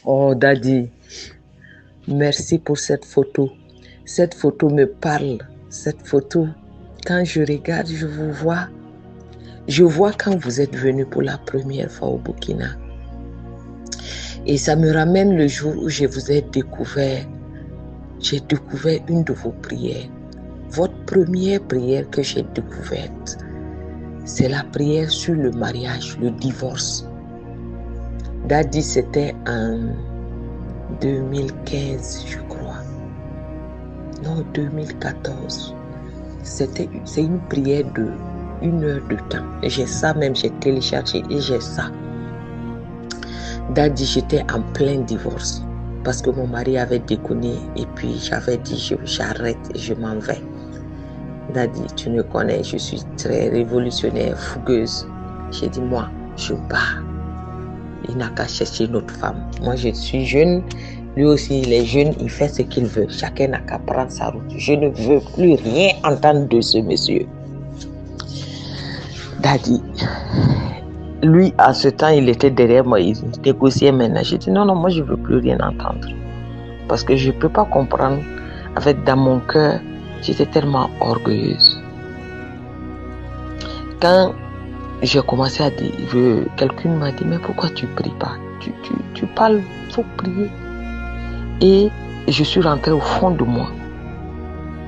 Oh, Daddy, merci pour cette photo. Cette photo me parle. Cette photo, quand je regarde, je vous vois. Je vois quand vous êtes venu pour la première fois au Burkina. Et ça me ramène le jour où je vous ai découvert. J'ai découvert une de vos prières. Votre première prière que j'ai découverte, c'est la prière sur le mariage, le divorce. Daddy, c'était en 2015, je crois. Non, 2014. C'est une prière de 1 heure de temps. J'ai ça même, j'ai téléchargé et j'ai ça. Daddy, j'étais en plein divorce parce que mon mari avait déconné et puis j'avais dit j'arrête et je m'en vais. Daddy, tu me connais, je suis très révolutionnaire, fougueuse. J'ai dit, moi, je pars. Il n'a qu'à chercher une autre femme. Moi, je suis jeune. Lui aussi, il est jeune, il fait ce qu'il veut. Chacun n'a qu'à prendre sa route. Je ne veux plus rien entendre de ce monsieur. Daddy, lui, à ce temps, il était derrière moi. Il négociait maintenant. J'ai dit, non, moi, je ne veux plus rien entendre. Parce que je ne peux pas comprendre. Avec dans mon cœur, j'étais tellement orgueilleuse. Quand j'ai commencé à dire, quelqu'un m'a dit, mais pourquoi tu ne pries pas? Tu parles, il faut prier. Et je suis rentrée au fond de moi.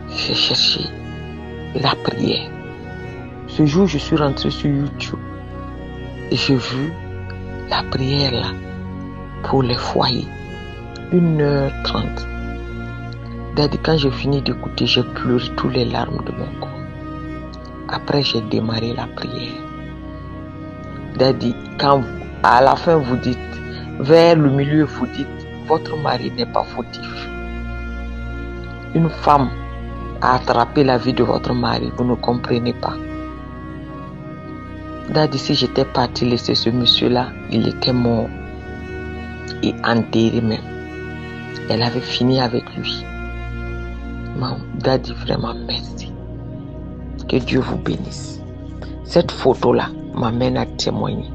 J'ai cherché la prière. Ce jour, je suis rentrée sur YouTube. Et j'ai vu la prière là, pour les foyers. 1h30. Daddy, quand j'ai fini d'écouter, j'ai pleuré toutes les larmes de mon corps. Après, j'ai démarré la prière. Daddy, quand à la fin vous dites, vers le milieu vous dites, votre mari n'est pas fautif. Une femme a attrapé la vie de votre mari, vous ne comprenez pas. Daddy, si j'étais partie laisser ce monsieur-là, il était mort et enterré même. Elle avait fini avec lui. Daddy, vraiment merci. Que Dieu vous bénisse. Cette photo-là m'amène à témoigner.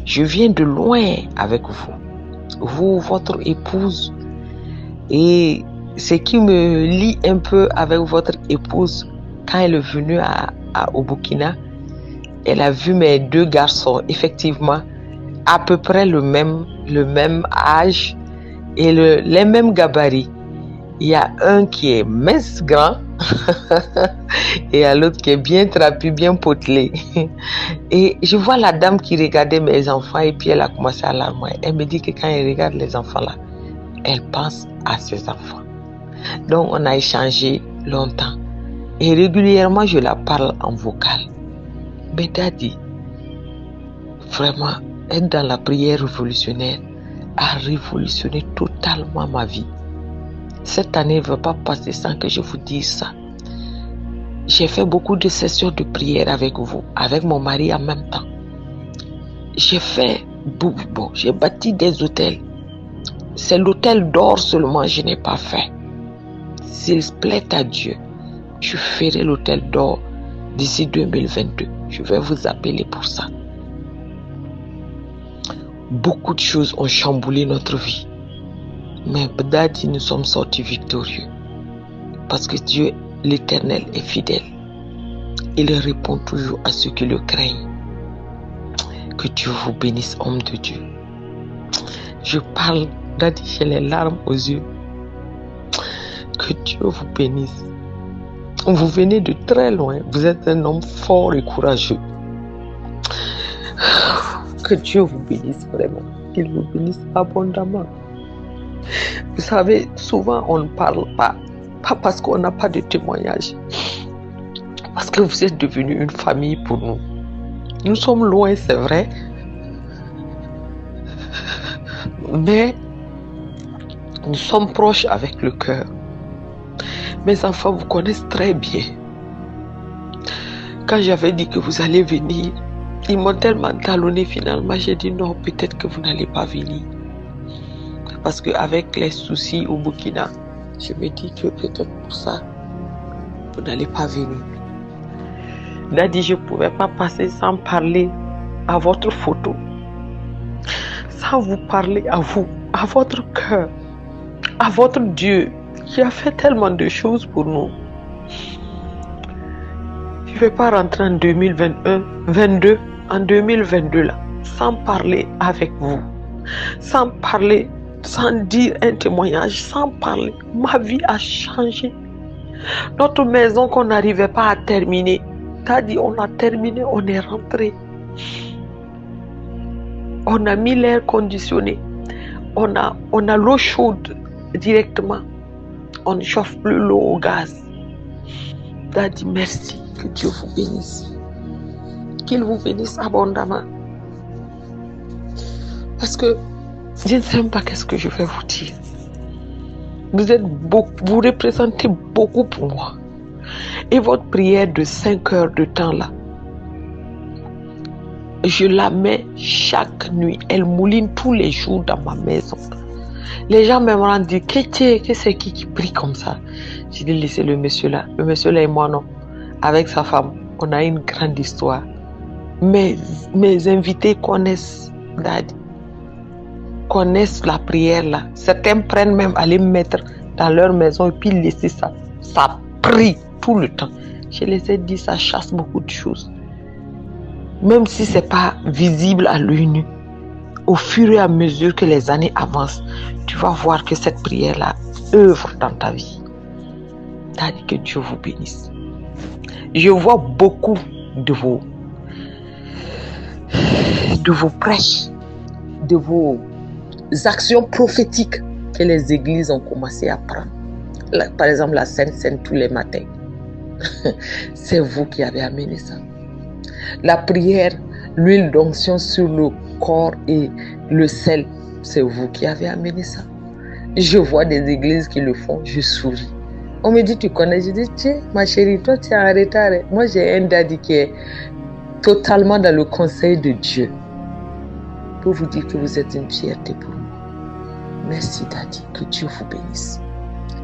Je viens de loin avec vous. Vous, votre épouse. Et ce qui me lie un peu avec votre épouse, quand elle est venue au Burkina, elle a vu mes 2 garçons, effectivement, à peu près le même âge et les mêmes gabarits. Il y a un qui est mince, grand, et il y a l'autre qui est bien trapu, bien potelé. Et je vois la dame qui regardait mes enfants et puis elle a commencé à larmoyer. Elle me dit que quand elle regarde les enfants là, elle pense à ses enfants. Donc on a échangé longtemps. Et régulièrement, je la parle en vocal. Mais Daddy, vraiment, être dans la prière révolutionnaire a révolutionné totalement ma vie. Cette année ne va pas passer sans que je vous dise ça. J'ai fait beaucoup de sessions de prière avec vous, avec mon mari en même temps. J'ai bâti des hôtels. C'est l'hôtel d'or seulement je n'ai pas fait. S'il plaît à Dieu, je ferai l'hôtel d'or d'ici 2022. Je vais vous appeler pour ça. Beaucoup de choses ont chamboulé notre vie. Mais Daddy, nous sommes sortis victorieux. Parce que Dieu, l'Éternel, est fidèle. Il répond toujours à ceux qui le craignent. Que Dieu vous bénisse, homme de Dieu. Je parle, Daddy, j'ai les larmes aux yeux. Que Dieu vous bénisse. Vous venez de très loin. Vous êtes un homme fort et courageux. Que Dieu vous bénisse vraiment. Qu'il vous bénisse abondamment. Vous savez, souvent on ne parle pas. Pas parce qu'on n'a pas de témoignage. Parce que vous êtes devenu une famille pour nous. Nous sommes loin, c'est vrai. Mais nous sommes proches avec le cœur. Mes enfants vous connaissent très bien. Quand j'avais dit que vous allez venir, ils m'ont tellement talonné finalement. J'ai dit non, peut-être que vous n'allez pas venir. Parce qu'avec les soucis au Burkina, je me dis que peut-être pour ça, vous n'allez pas venir. Daddy, je ne pouvais pas passer sans parler à votre photo. sans vous parler à vous, à votre cœur, à votre Dieu qui a fait tellement de choses pour nous. Je ne vais pas rentrer en 2021, 22, en 2022 là, sans parler avec vous, sans parler, sans dire un témoignage, sans parler. Ma vie a changé. Notre maison qu'on n'arrivait pas à terminer, t'as dit on a terminé, on est rentré. On a mis l'air conditionné, on a l'eau chaude directement, on ne chauffe plus l'eau au gaz. T'as dit merci, que Dieu vous bénisse, qu'il vous bénisse abondamment. Parce que je ne sais même pas qu'est-ce que je vais vous dire. Vous représentez beaucoup pour moi. Et votre prière de 5 heures de temps là, je la mets chaque nuit. Elle mouline tous les jours dans ma maison. Les gens me disent que c'est qui prie comme ça. J'ai dit laissez le monsieur là. Le monsieur là et moi non. Avec sa femme, on a une grande histoire. Mes invités connaissent la prière là. Certains prennent même à les mettre dans leur maison et puis laisser ça. Ça prie tout le temps. Je les ai dit, ça chasse beaucoup de choses. Même si ce n'est pas visible à l'œil nu, au fur et à mesure que les années avancent, tu vas voir que cette prière-là œuvre dans ta vie. C'est-à-dire que Dieu vous bénisse. Je vois beaucoup de vos prêches, de vos actions prophétiques que les églises ont commencé à prendre. Par exemple, la Sainte Seine tous les matins. C'est vous qui avez amené ça. La prière, l'huile d'onction sur le corps et le sel, c'est vous qui avez amené ça. Je vois des églises qui le font, je souris. On me dit, tu connais? Je dis, tiens, ma chérie, toi tu es en retard. Moi j'ai un daddy qui est totalement dans le conseil de Dieu. Pour vous dire que vous êtes une fierté pour moi. Merci daddy, que Dieu vous bénisse.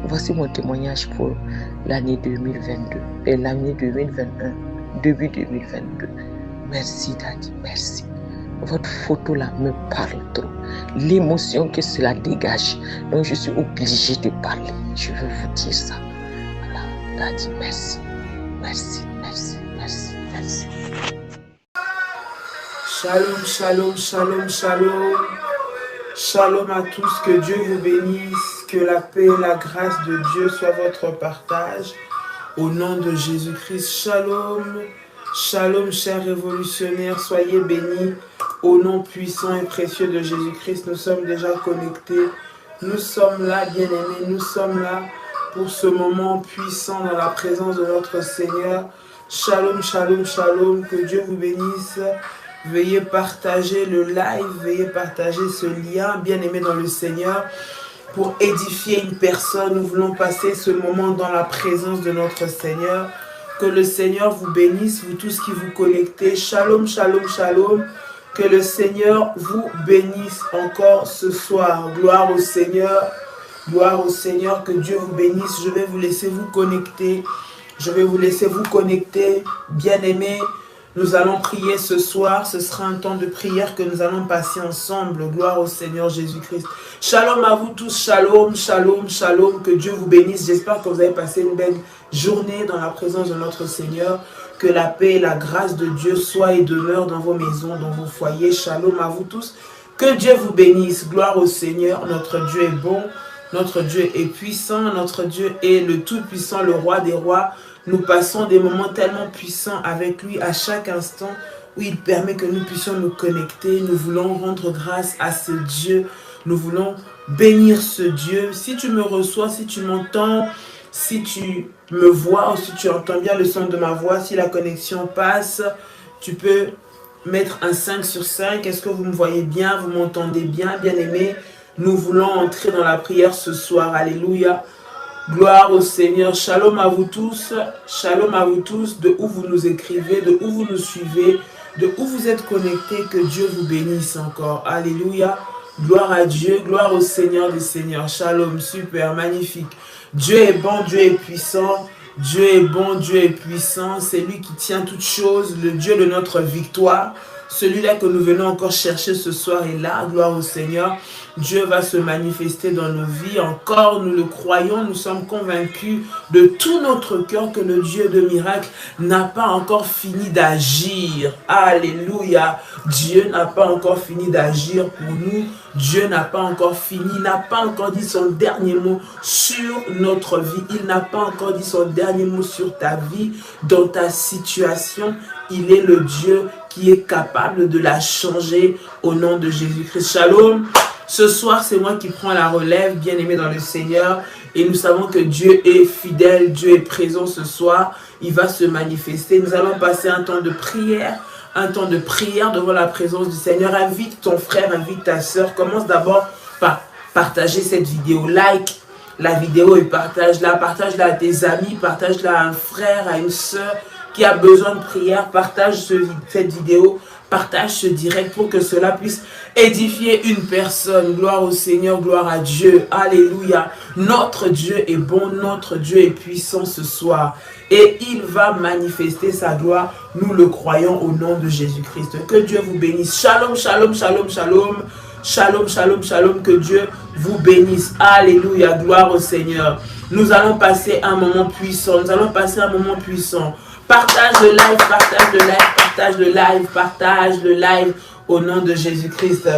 Voici mon témoignage pour l'année 2022 et l'année 2021, début 2022. Merci daddy, merci. Votre photo là me parle trop. L'émotion que cela dégage. Donc je suis obligée de parler. Je veux vous dire ça. Voilà, daddy, merci. Merci, merci, merci, merci. Shalom, shalom, shalom, shalom. Shalom à tous, que Dieu vous bénisse, que la paix et la grâce de Dieu soient votre partage. Au nom de Jésus-Christ, shalom, shalom, chers révolutionnaires, soyez bénis. Au nom puissant et précieux de Jésus-Christ, nous sommes déjà connectés. Nous sommes là, bien-aimés, nous sommes là pour ce moment puissant dans la présence de notre Seigneur. Shalom, shalom, shalom, que Dieu vous bénisse. Veuillez partager le live, veuillez partager ce lien, bien-aimé dans le Seigneur, pour édifier une personne. Nous voulons passer ce moment dans la présence de notre Seigneur. Que le Seigneur vous bénisse, vous tous qui vous connectez. Shalom, shalom, shalom. Que le Seigneur vous bénisse encore ce soir. Gloire au Seigneur, que Dieu vous bénisse. Je vais vous laisser vous connecter. Bien-aimés. Nous allons prier ce soir, ce sera un temps de prière que nous allons passer ensemble. Gloire au Seigneur Jésus-Christ. Shalom à vous tous, shalom, shalom, shalom, que Dieu vous bénisse. J'espère que vous avez passé une belle journée dans la présence de notre Seigneur. Que la paix et la grâce de Dieu soient et demeurent dans vos maisons, dans vos foyers. Shalom à vous tous. Que Dieu vous bénisse. Gloire au Seigneur. Notre Dieu est bon, notre Dieu est puissant, notre Dieu est le Tout-Puissant, le Roi des rois. Nous passons des moments tellement puissants avec lui à chaque instant où il permet que nous puissions nous connecter. Nous voulons rendre grâce à ce Dieu. Nous voulons bénir ce Dieu. Si tu me reçois, si tu m'entends, si tu me vois ou si tu entends bien le son de ma voix, si la connexion passe, tu peux mettre un 5 sur 5. Est-ce que vous me voyez bien? Vous m'entendez bien, bien-aimés? Nous voulons entrer dans la prière ce soir. Alléluia. Gloire au Seigneur. Shalom à vous tous. Shalom à vous tous. De où vous nous écrivez, de où vous nous suivez, de où vous êtes connectés. Que Dieu vous bénisse encore. Alléluia. Gloire à Dieu. Gloire au Seigneur des Seigneurs. Shalom. Super. Magnifique. Dieu est bon. Dieu est puissant. Dieu est bon. Dieu est puissant. C'est lui qui tient toutes choses. Le Dieu de notre victoire. celui-là que nous venons encore chercher ce soir est là, gloire au Seigneur. Dieu va se manifester dans nos vies. Encore, nous le croyons, nous sommes convaincus de tout notre cœur que le Dieu de miracles n'a pas encore fini d'agir. Alléluia. Dieu n'a pas encore fini d'agir pour nous. Dieu n'a pas encore fini, n'a pas encore dit son dernier mot sur notre vie. Il n'a pas encore dit son dernier mot sur ta vie, dans ta situation. Il est le Dieu qui est capable de la changer au nom de Jésus-Christ. Shalom. Ce soir, c'est moi qui prends la relève, bien-aimé dans le Seigneur. Et nous savons que Dieu est fidèle, Dieu est présent ce soir. Il va se manifester. Nous allons passer un temps de prière. Un temps de prière devant la présence du Seigneur. Invite ton frère, invite ta soeur. Commence d'abord par partager cette vidéo. Like la vidéo et partage-la. Partage-la à tes amis, partage-la à un frère, à une soeur qui a besoin de prière. Partage cette vidéo, partage ce direct pour que cela puisse édifier une personne. Gloire au Seigneur, gloire à Dieu. Alléluia. Notre Dieu est bon, notre Dieu est puissant ce soir. Et il va manifester sa gloire. Nous le croyons au nom de Jésus-Christ. Que Dieu vous bénisse. Shalom, shalom, shalom, shalom. Shalom, shalom, shalom. Que Dieu vous bénisse. Alléluia. Gloire au Seigneur. Nous allons passer un moment puissant. Nous allons passer un moment puissant. Partage le live, partage le live, partage le live, partage le live au nom de Jésus-Christ.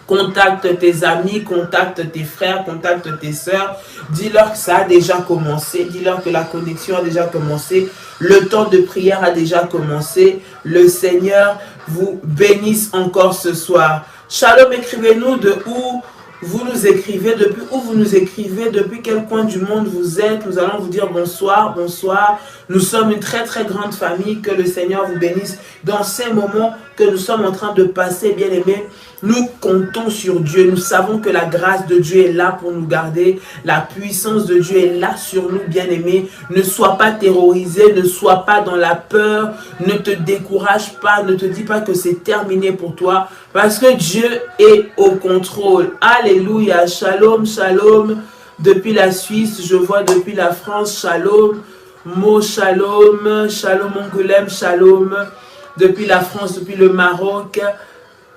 Contacte tes amis, contacte tes frères, contacte tes sœurs. Dis-leur que ça a déjà commencé. Dis-leur que la connexion a déjà commencé. Le temps de prière a déjà commencé. Le Seigneur vous bénisse encore ce soir. Shalom, écrivez-nous de où vous nous écrivez, depuis où vous nous écrivez, depuis quel coin du monde vous êtes. Nous allons vous dire bonsoir, bonsoir. Nous sommes une très très grande famille. Que le Seigneur vous bénisse dans ces moments que nous sommes en train de passer, bien aimés. Nous comptons sur Dieu. Nous savons que la grâce de Dieu est là pour nous garder. La puissance de Dieu est là sur nous, bien-aimés. Ne sois pas terrorisé, ne sois pas dans la peur. Ne te décourage pas, ne te dis pas que c'est terminé pour toi. Parce que Dieu est au contrôle. Alléluia. Shalom, shalom. Depuis la Suisse, je vois depuis la France, shalom. Mo shalom. Shalom Angoulême, shalom. Depuis la France, depuis le Maroc.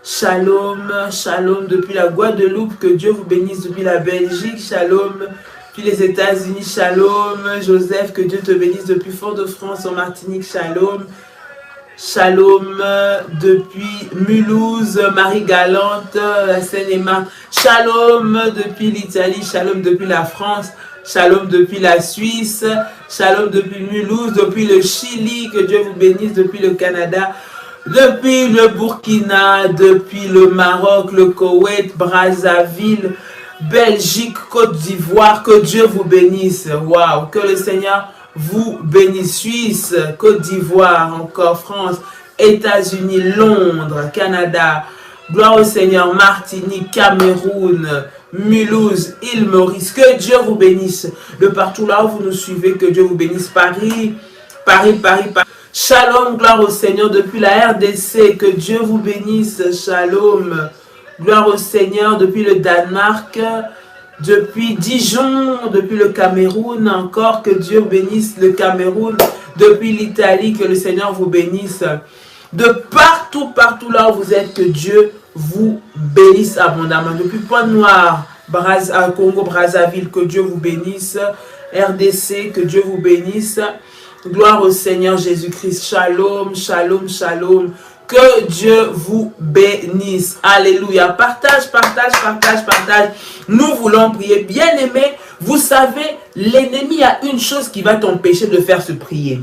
Shalom, shalom depuis la Guadeloupe, que Dieu vous bénisse depuis la Belgique, shalom, puis les États-Unis, shalom, Joseph, que Dieu te bénisse depuis Fort-de-France en Martinique, shalom, shalom depuis Mulhouse, Marie-Galante, la Seine-et-Marne, shalom depuis l'Italie, shalom depuis la France, shalom depuis la Suisse, shalom depuis Mulhouse, depuis le Chili, que Dieu vous bénisse depuis le Canada, depuis le Burkina, depuis le Maroc, le Koweït, Brazzaville, Belgique, Côte d'Ivoire, que Dieu vous bénisse. Waouh, que le Seigneur vous bénisse. Suisse, Côte d'Ivoire, encore France, États-Unis, Londres, Canada. Gloire au Seigneur, Martinique, Cameroun, Mulhouse, île Maurice. Que Dieu vous bénisse. De partout là où vous nous suivez, que Dieu vous bénisse. Paris, Paris. Shalom, gloire au Seigneur depuis la RDC, que Dieu vous bénisse, shalom, gloire au Seigneur depuis le Danemark, depuis Dijon, depuis le Cameroun, encore que Dieu bénisse le Cameroun, depuis l'Italie, que le Seigneur vous bénisse, de partout là où vous êtes, que Dieu vous bénisse abondamment, depuis Pointe-Noire, Congo, Brazzaville, que Dieu vous bénisse, RDC, que Dieu vous bénisse. Gloire au Seigneur Jésus-Christ. Shalom, shalom, shalom. Que Dieu vous bénisse. Alléluia. Partage. Nous voulons prier. Bien-aimés, vous savez, l'ennemi a une chose qui va t'empêcher de faire se prier.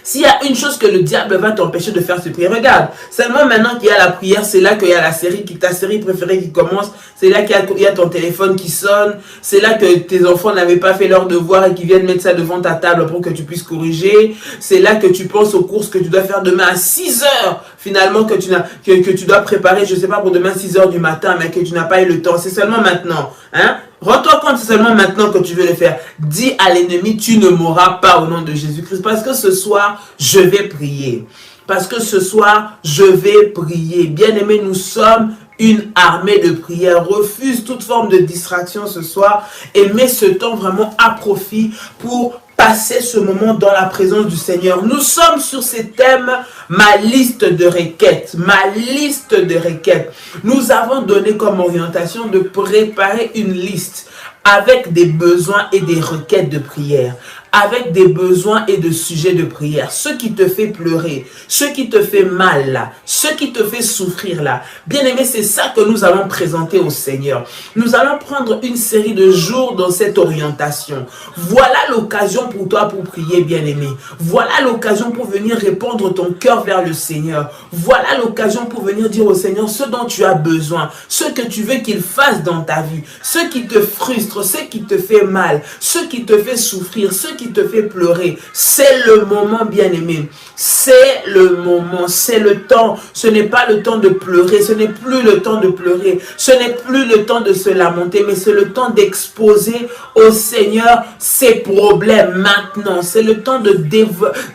S'il y a une chose que le diable va t'empêcher de faire, se prier, regarde, seulement maintenant qu'il y a la prière, c'est là qu'il y a la série, ta série préférée qui commence, c'est là qu'il y a ton téléphone qui sonne, c'est là que tes enfants n'avaient pas fait leur devoir et qu'ils viennent mettre ça devant ta table pour que tu puisses corriger, c'est là que tu penses aux courses que tu dois faire demain à 6 heures, finalement que tu dois préparer, je sais pas, pour demain 6 heures du matin, mais que tu n'as pas eu le temps, c'est seulement maintenant, hein? Rends-toi compte, c'est seulement maintenant que tu veux le faire. Dis à l'ennemi, tu ne mourras pas au nom de Jésus-Christ. Parce que ce soir, je vais prier. Parce que ce soir, je vais prier. Bien-aimés, nous sommes une armée de prière. Refuse toute forme de distraction ce soir et mets ce temps vraiment à profit pour passer ce moment dans la présence du Seigneur. Nous sommes sur ces thèmes, ma liste de requêtes, ma liste de requêtes. Nous avons donné comme orientation de préparer une liste avec des besoins et des requêtes de prière, avec des besoins et de sujets de prière, ce qui te fait pleurer, ce qui te fait mal là, ce qui te fait souffrir là. Bien-aimé, c'est ça que nous allons présenter au Seigneur. Nous allons prendre une série de jours dans cette orientation. Voilà l'occasion pour toi pour prier, bien-aimé. Voilà l'occasion pour venir répandre ton cœur vers le Seigneur. Voilà l'occasion pour venir dire au Seigneur ce dont tu as besoin, ce que tu veux qu'il fasse dans ta vie, ce qui te frustre, ce qui te fait mal, ce qui te fait souffrir, ce qui te fait pleurer. C'est le moment, bien-aimé. C'est le moment, c'est le temps. Ce n'est pas le temps de pleurer, ce n'est plus le temps de pleurer, ce n'est plus le temps de se lamenter, mais c'est le temps d'exposer au Seigneur ses problèmes maintenant. C'est le temps de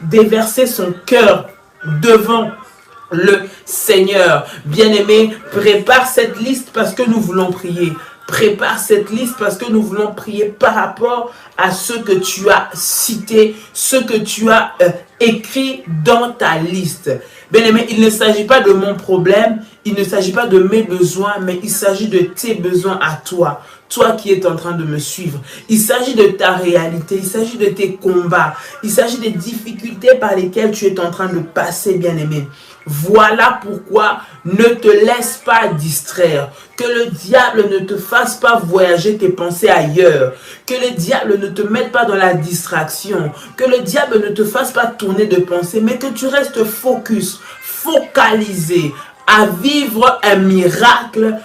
déverser son cœur devant le Seigneur. Bien-aimé, prépare cette liste parce que nous voulons prier. Prépare cette liste parce que nous voulons prier par rapport à ce que tu as cité, ce que tu as écrit dans ta liste. Bien-aimé, il ne s'agit pas de mon problème, il ne s'agit pas de mes besoins, mais il s'agit de tes besoins à toi. Toi qui es en train de me suivre. Il s'agit de ta réalité, il s'agit de tes combats, il s'agit des difficultés par lesquelles tu es en train de passer, bien-aimé. Voilà pourquoi ne te laisse pas distraire. Que le diable ne te fasse pas voyager tes pensées ailleurs. Que le diable ne te mette pas dans la distraction. Que le diable ne te fasse pas tourner de pensée, mais que tu restes focalisé à vivre un miracle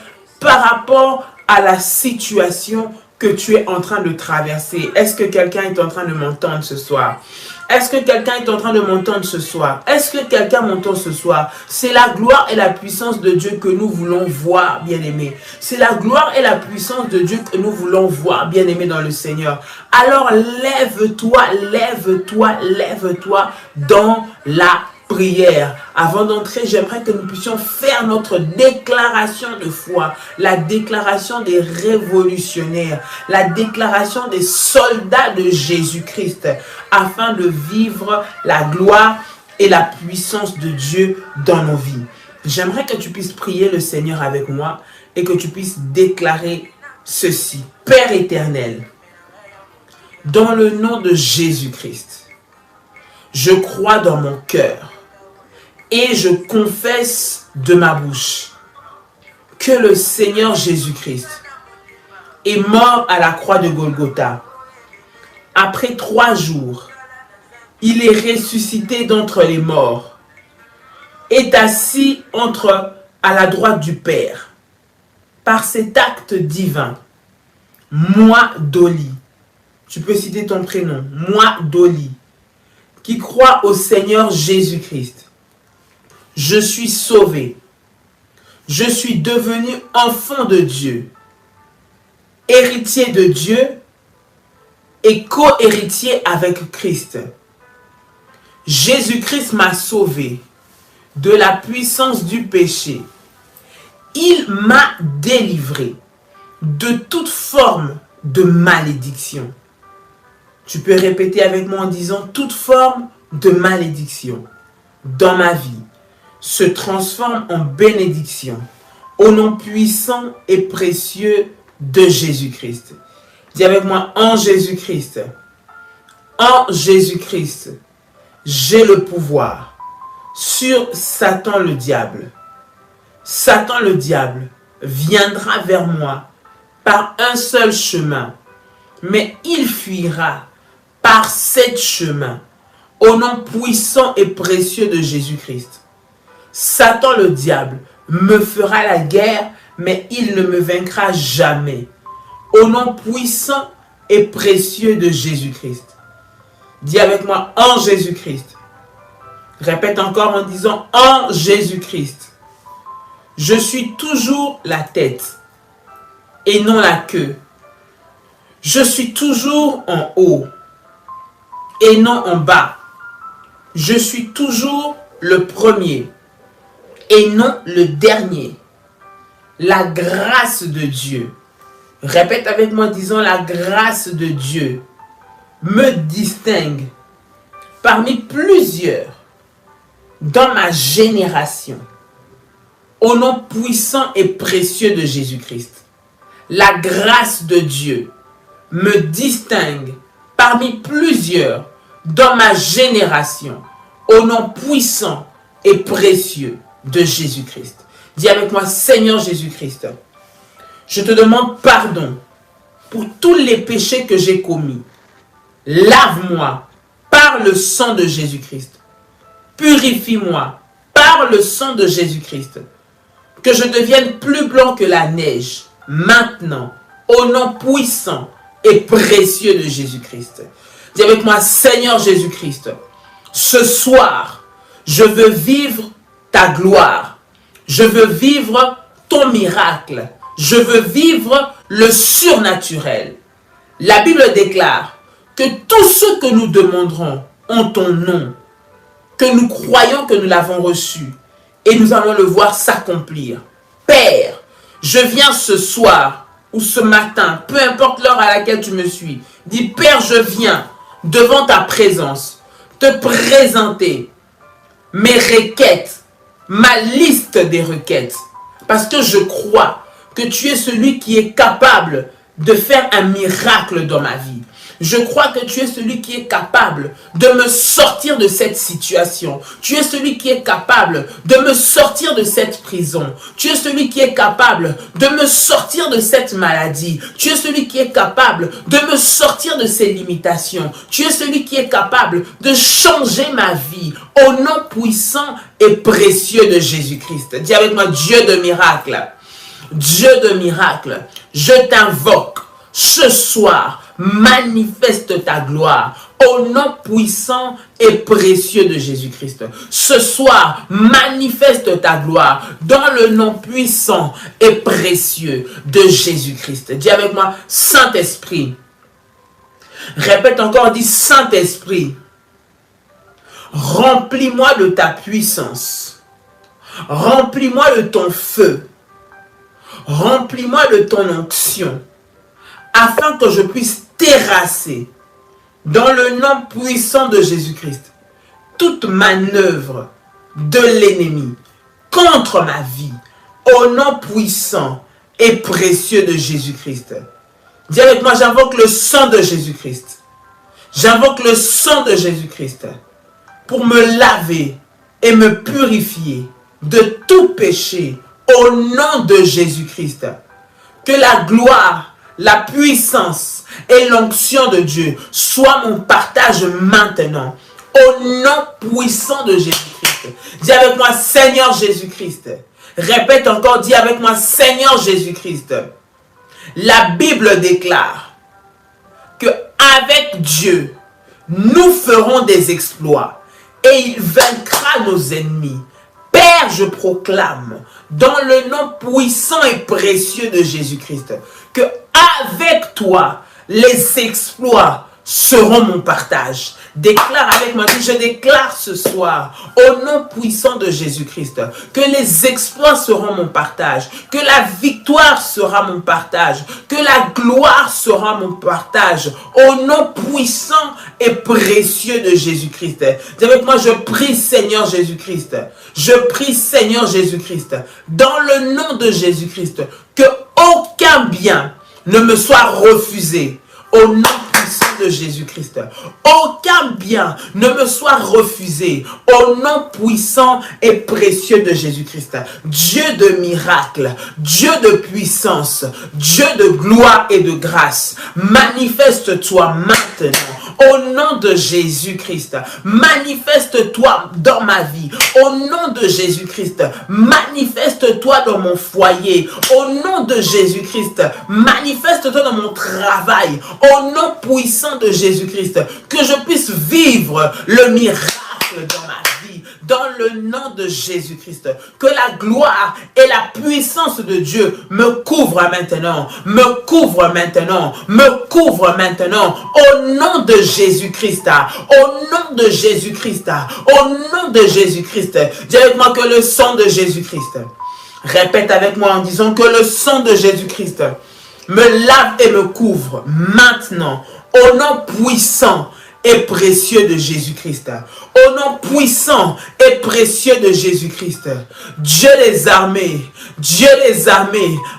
par rapport à la situation que tu es en train de traverser. Est-ce que quelqu'un est en train de m'entendre ce soir? Est-ce que quelqu'un est en train de m'entendre ce soir? Est-ce que quelqu'un m'entend ce soir? C'est la gloire et la puissance de Dieu que nous voulons voir, bien-aimés. C'est la gloire et la puissance de Dieu que nous voulons voir, bien-aimés, dans le Seigneur. Alors lève-toi, lève-toi, lève-toi dans la prière. Avant d'entrer, j'aimerais que nous puissions faire notre déclaration de foi, la déclaration des révolutionnaires, la déclaration des soldats de Jésus-Christ, afin de vivre la gloire et la puissance de Dieu dans nos vies. J'aimerais que tu puisses prier le Seigneur avec moi et que tu puisses déclarer ceci. Père éternel, dans le nom de Jésus-Christ, je crois dans mon cœur et je confesse de ma bouche que le Seigneur Jésus-Christ est mort à la croix de Golgotha. Après 3 jours, il est ressuscité d'entre les morts, est assis à la droite du Père. Par cet acte divin, moi, Dolly, tu peux citer ton prénom, moi, Dolly, qui croit au Seigneur Jésus-Christ, je suis sauvé. Je suis devenu enfant de Dieu, héritier de Dieu et co-héritier avec Christ. Jésus-Christ m'a sauvé de la puissance du péché. Il m'a délivré de toute forme de malédiction. Tu peux répéter avec moi en disant: toute forme de malédiction dans ma vie se transforme en bénédiction au nom puissant et précieux de Jésus-Christ. Dis avec moi: en Jésus-Christ, j'ai le pouvoir sur Satan le diable. Satan le diable viendra vers moi par un seul chemin, mais il fuira par 7 chemins au nom puissant et précieux de Jésus-Christ. Satan le diable me fera la guerre, mais il ne me vaincra jamais. Au nom puissant et précieux de Jésus-Christ. Dis avec moi: en Jésus-Christ. Répète encore en disant: en Jésus-Christ. Je suis toujours la tête et non la queue. Je suis toujours en haut et non en bas. Je suis toujours le premier et non le dernier. La grâce de Dieu. Répète avec moi en disant: la grâce de Dieu me distingue parmi plusieurs dans ma génération, au nom puissant et précieux de Jésus-Christ. La grâce de Dieu me distingue parmi plusieurs dans ma génération, au nom puissant et précieux de Jésus-Christ. Dis avec moi, Seigneur Jésus-Christ, je te demande pardon pour tous les péchés que j'ai commis. Lave-moi par le sang de Jésus-Christ. Purifie-moi par le sang de Jésus-Christ. Que je devienne plus blanc que la neige, maintenant, au nom puissant et précieux de Jésus-Christ. Dis avec moi, Seigneur Jésus-Christ, ce soir, je veux vivre ta gloire. Je veux vivre ton miracle. Je veux vivre le surnaturel. La Bible déclare que tout ce que nous demanderons en ton nom, que nous croyons que nous l'avons reçu, et nous allons le voir s'accomplir. Père, je viens ce soir ou ce matin, peu importe l'heure à laquelle tu me suis, dis Père, je viens devant ta présence, te présenter mes requêtes, ma liste des requêtes, parce que je crois que tu es celui qui est capable de faire un miracle dans ma vie. Je crois que tu es celui qui est capable de me sortir de cette situation. Tu es celui qui est capable de me sortir de cette prison. Tu es celui qui est capable de me sortir de cette maladie. Tu es celui qui est capable de me sortir de ces limitations. Tu es celui qui est capable de changer ma vie au nom puissant et précieux de Jésus-Christ. Dis avec moi, Dieu de miracle. Dieu de miracle, je t'invoque ce soir. Manifeste ta gloire au nom puissant et précieux de Jésus-Christ. Ce soir, manifeste ta gloire dans le nom puissant et précieux de Jésus-Christ. Dis avec moi, Saint-Esprit. Répète encore, dis Saint-Esprit. Remplis-moi de ta puissance. Remplis-moi de ton feu. Remplis-moi de ton onction. Afin que je puisse terrasser dans le nom puissant de Jésus-Christ toute manœuvre de l'ennemi contre ma vie au nom puissant et précieux de Jésus-Christ. Dis avec moi, j'invoque le sang de Jésus-Christ. J'invoque le sang de Jésus-Christ pour me laver et me purifier de tout péché au nom de Jésus-Christ. Que la gloire, la puissance et l'onction de Dieu soient mon partage maintenant. Au nom puissant de Jésus-Christ. Dis avec moi, Seigneur Jésus-Christ. Répète encore, dis avec moi, Seigneur Jésus-Christ. La Bible déclare que avec Dieu, nous ferons des exploits et il vaincra nos ennemis. Père, je proclame dans le nom puissant et précieux de Jésus-Christ que avec toi, les exploits seront mon partage. Déclare avec moi, je déclare ce soir, au nom puissant de Jésus-Christ, que les exploits seront mon partage, que la victoire sera mon partage, que la gloire sera mon partage, au nom puissant et précieux de Jésus-Christ. Dis avec moi, je prie Seigneur Jésus-Christ, je prie Seigneur Jésus-Christ, dans le nom de Jésus-Christ, que aucun bien ne me soit refusé, au nom puissant de Jésus-Christ. Aucun bien ne me soit refusé au nom puissant et précieux de Jésus-Christ. Dieu de miracle, Dieu de puissance, Dieu de gloire et de grâce, manifeste-toi maintenant au nom de Jésus-Christ. Manifeste-toi dans ma vie au nom de Jésus-Christ. Manifeste-toi dans mon foyer au nom de Jésus-Christ. Manifeste-toi dans mon travail au nom puissant de Jésus-Christ. Que je puisse vivre le miracle dans ma vie dans le nom de Jésus-Christ. Que la gloire et la puissance de Dieu me couvrent maintenant, me couvrent maintenant, me couvrent maintenant, au nom de Jésus-Christ, au nom de Jésus-Christ, au nom de Jésus-Christ. Dis avec moi que le sang de Jésus-Christ, répète avec moi en disant que le sang de Jésus-Christ me lave et me couvre maintenant, Au nom puissant et précieux de Jésus-Christ. Au nom puissant et précieux de Jésus-Christ. Dieu des armées,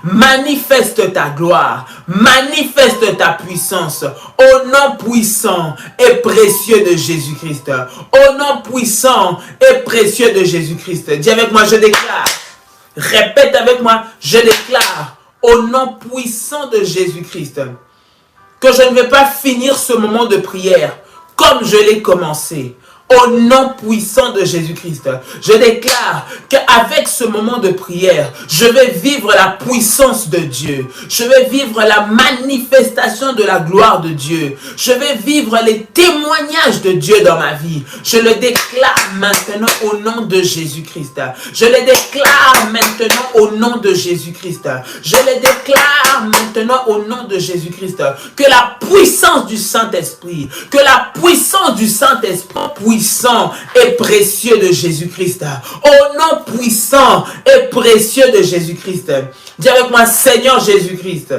manifeste ta gloire, manifeste ta puissance. Au nom puissant et précieux de Jésus-Christ. Au nom puissant et précieux de Jésus-Christ. Dis avec moi, je déclare. Répète avec moi, je déclare au nom puissant de Jésus-Christ que je ne vais pas finir ce moment de prière comme je l'ai commencé. Au nom puissant de Jésus-Christ, je déclare qu'avec ce moment de prière, je vais vivre la puissance de Dieu. Je vais vivre la manifestation de la gloire de Dieu. Je vais vivre les témoignages de Dieu dans ma vie. Je le déclare maintenant au nom de Jésus-Christ. Je le déclare maintenant au nom de Jésus-Christ. Je le déclare maintenant au nom de Jésus-Christ. Que la puissance du Saint-Esprit, que la puissance du Saint-Esprit puissant et précieux de Jésus-Christ. Au nom puissant et précieux de Jésus-Christ. Dis avec moi, Seigneur Jésus-Christ.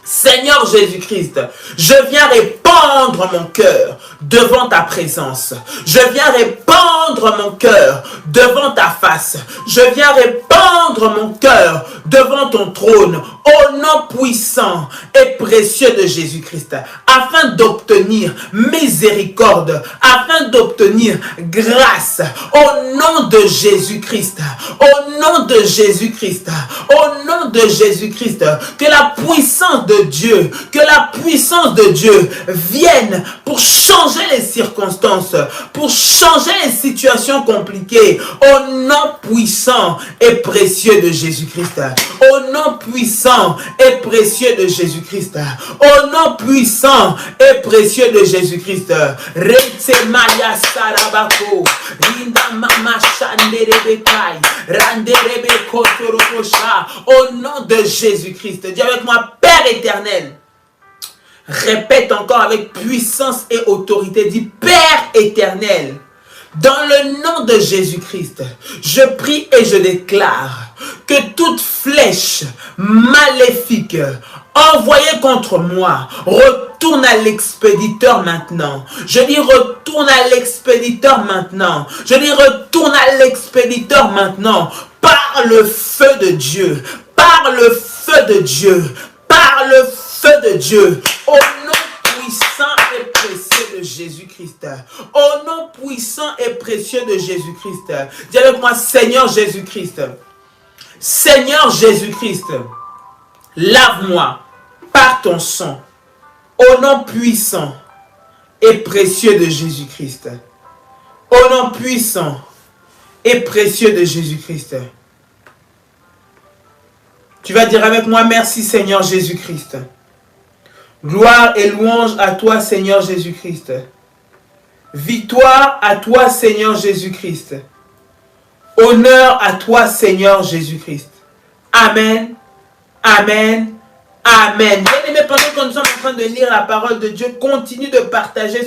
Seigneur Jésus-Christ, je viens répandre mon cœur devant ta présence. Je viens répandre mon cœur devant ta face. Je viens répandre mon cœur devant ton trône au nom puissant et précieux de Jésus-Christ, afin d'obtenir miséricorde, afin d'obtenir grâce au nom de Jésus-Christ, au nom de Jésus-Christ, au nom de Jésus-Christ, que la puissance de Dieu, que la puissance de Dieu vienne pour changer les circonstances, pour changer les situations compliquées, au nom puissant et précieux de Jésus-Christ, au nom puissant et précieux de Jésus-Christ, au nom puissant et précieux de Jésus-Christ. Retsemaya Sarabako, Rinda Mama Shanderebekai, Randerebeko Torokosha, au nom de Jésus-Christ. Dis avec moi, Père éternel. Répète encore avec puissance et autorité. Dis, Père éternel, dans le nom de Jésus-Christ, je prie et je déclare que toute flèche maléfique envoyée contre moi retourne à l'expéditeur maintenant. Je dis retourne à l'expéditeur maintenant. Je dis retourne à l'expéditeur maintenant. Par le feu de Dieu. Par le feu de Dieu. Par le feu de Dieu. Au nom puissant et précieux de Jésus-Christ. Au nom puissant et précieux de Jésus-Christ. Dis avec moi, Seigneur Jésus-Christ. Seigneur Jésus-Christ, lave-moi par ton sang. Au nom puissant et précieux de Jésus-Christ. Au nom puissant et précieux de Jésus-Christ. Tu vas dire avec moi, merci Seigneur Jésus-Christ. Gloire et louange à toi Seigneur Jésus-Christ. Victoire à toi Seigneur Jésus-Christ. Honneur à toi Seigneur Jésus-Christ. Amen. Amen. Amen. Bien-aimés, pendant que nous sommes en train de lire la parole de Dieu, continue de partager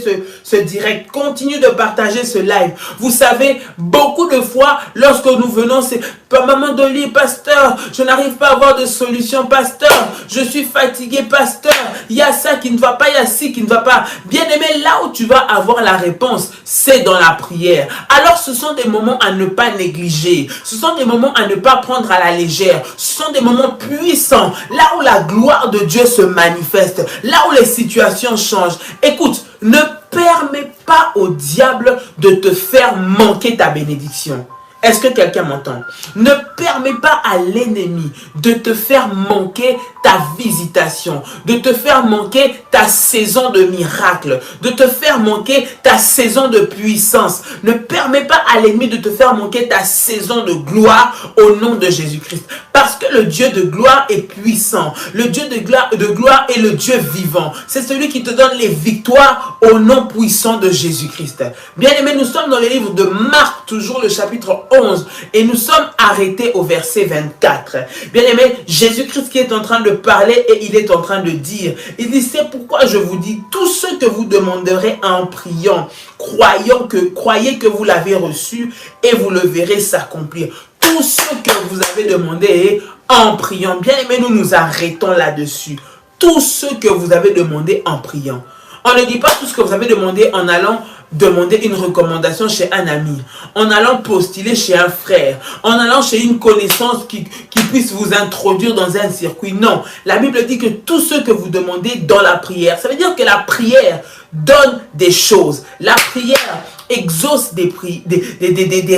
ce direct, continue de partager ce live. Vous savez, beaucoup de fois, lorsque nous venons, c'est maman Dolly, pasteur, je n'arrive pas à avoir de solution, pasteur, je suis fatigué, pasteur, il y a ça qui ne va pas, il y a ci qui ne va pas. Bien-aimé, là où tu vas avoir la réponse, c'est dans la prière. Alors, ce sont des moments à ne pas négliger. Ce sont des moments à ne pas prendre à la légère. Ce sont des moments puissants, là où la gloire de Dieu se manifeste, là où les situations changent. Écoute, ne permets pas au diable de te faire manquer ta bénédiction. Est-ce que quelqu'un m'entend? Ne permets pas à l'ennemi de te faire manquer ta visitation, de te faire manquer ta saison de miracle, de te faire manquer ta saison de puissance. Ne permets pas à l'ennemi de te faire manquer ta saison de gloire au nom de Jésus-Christ. Parce que le Dieu de gloire est puissant. Le Dieu de gloire est le Dieu vivant. C'est celui qui te donne les victoires au nom puissant de Jésus-Christ. Bien-aimés, nous sommes dans le livre de Marc, toujours le chapitre 11. Et nous sommes arrêtés au verset 24. Bien-aimés, Jésus-Christ qui est en train de parler et il est en train de dire. Il dit, c'est pourquoi je vous dis, tout ce que vous demanderez en priant, croyez que vous l'avez reçu et vous le verrez s'accomplir. Tout ce que vous avez demandé en priant. Bien aimé, nous nous arrêtons là-dessus. tout ce que vous avez demandé en priant. On ne dit pas tout ce que vous avez demandé en allant demander une recommandation chez un ami, en allant postuler chez un frère, en allant chez une connaissance qui puisse vous introduire dans un circuit. Non, la Bible dit que tout ce que vous demandez dans la prière, ça veut dire que la prière donne des choses. La prière exauce des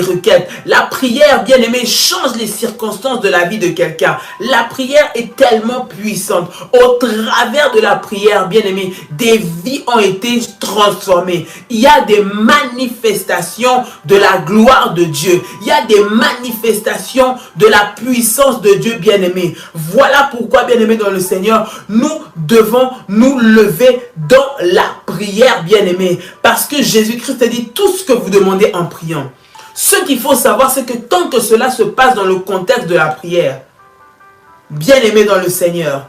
requêtes. La prière, bien aimé, change les circonstances de la vie de quelqu'un. La prière est tellement puissante. Au travers de la prière, bien aimé, des vies ont été transformées. Il y a des manifestations de la gloire de Dieu. Il y a des manifestations de la puissance de Dieu, bien aimé. Voilà pourquoi, bien aimé dans le Seigneur, nous devons nous lever dans la prière, bien aimé. Parce que Jésus-Christ a dit tout ce que vous demandez en priant. Ce qu'il faut savoir, c'est que tant que cela se passe dans le contexte de la prière, bien aimé dans le Seigneur,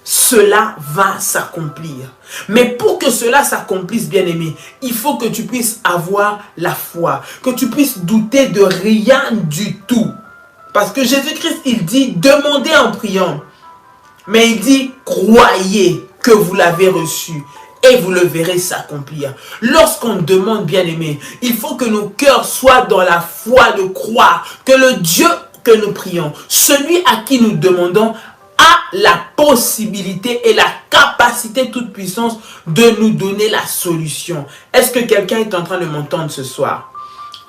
cela va s'accomplir. Mais pour que cela s'accomplisse, bien aimé, il faut que tu puisses avoir la foi, que tu puisses douter de rien du tout. Parce que Jésus-Christ, il dit, demandez en priant. Mais il dit, croyez que vous l'avez reçu. Et vous le verrez s'accomplir. Lorsqu'on demande, bien aimé, il faut que nos cœurs soient dans la foi de croire que le Dieu que nous prions, celui à qui nous demandons, a la possibilité et la capacité toute puissance de nous donner la solution. Est-ce que quelqu'un est en train de m'entendre ce soir?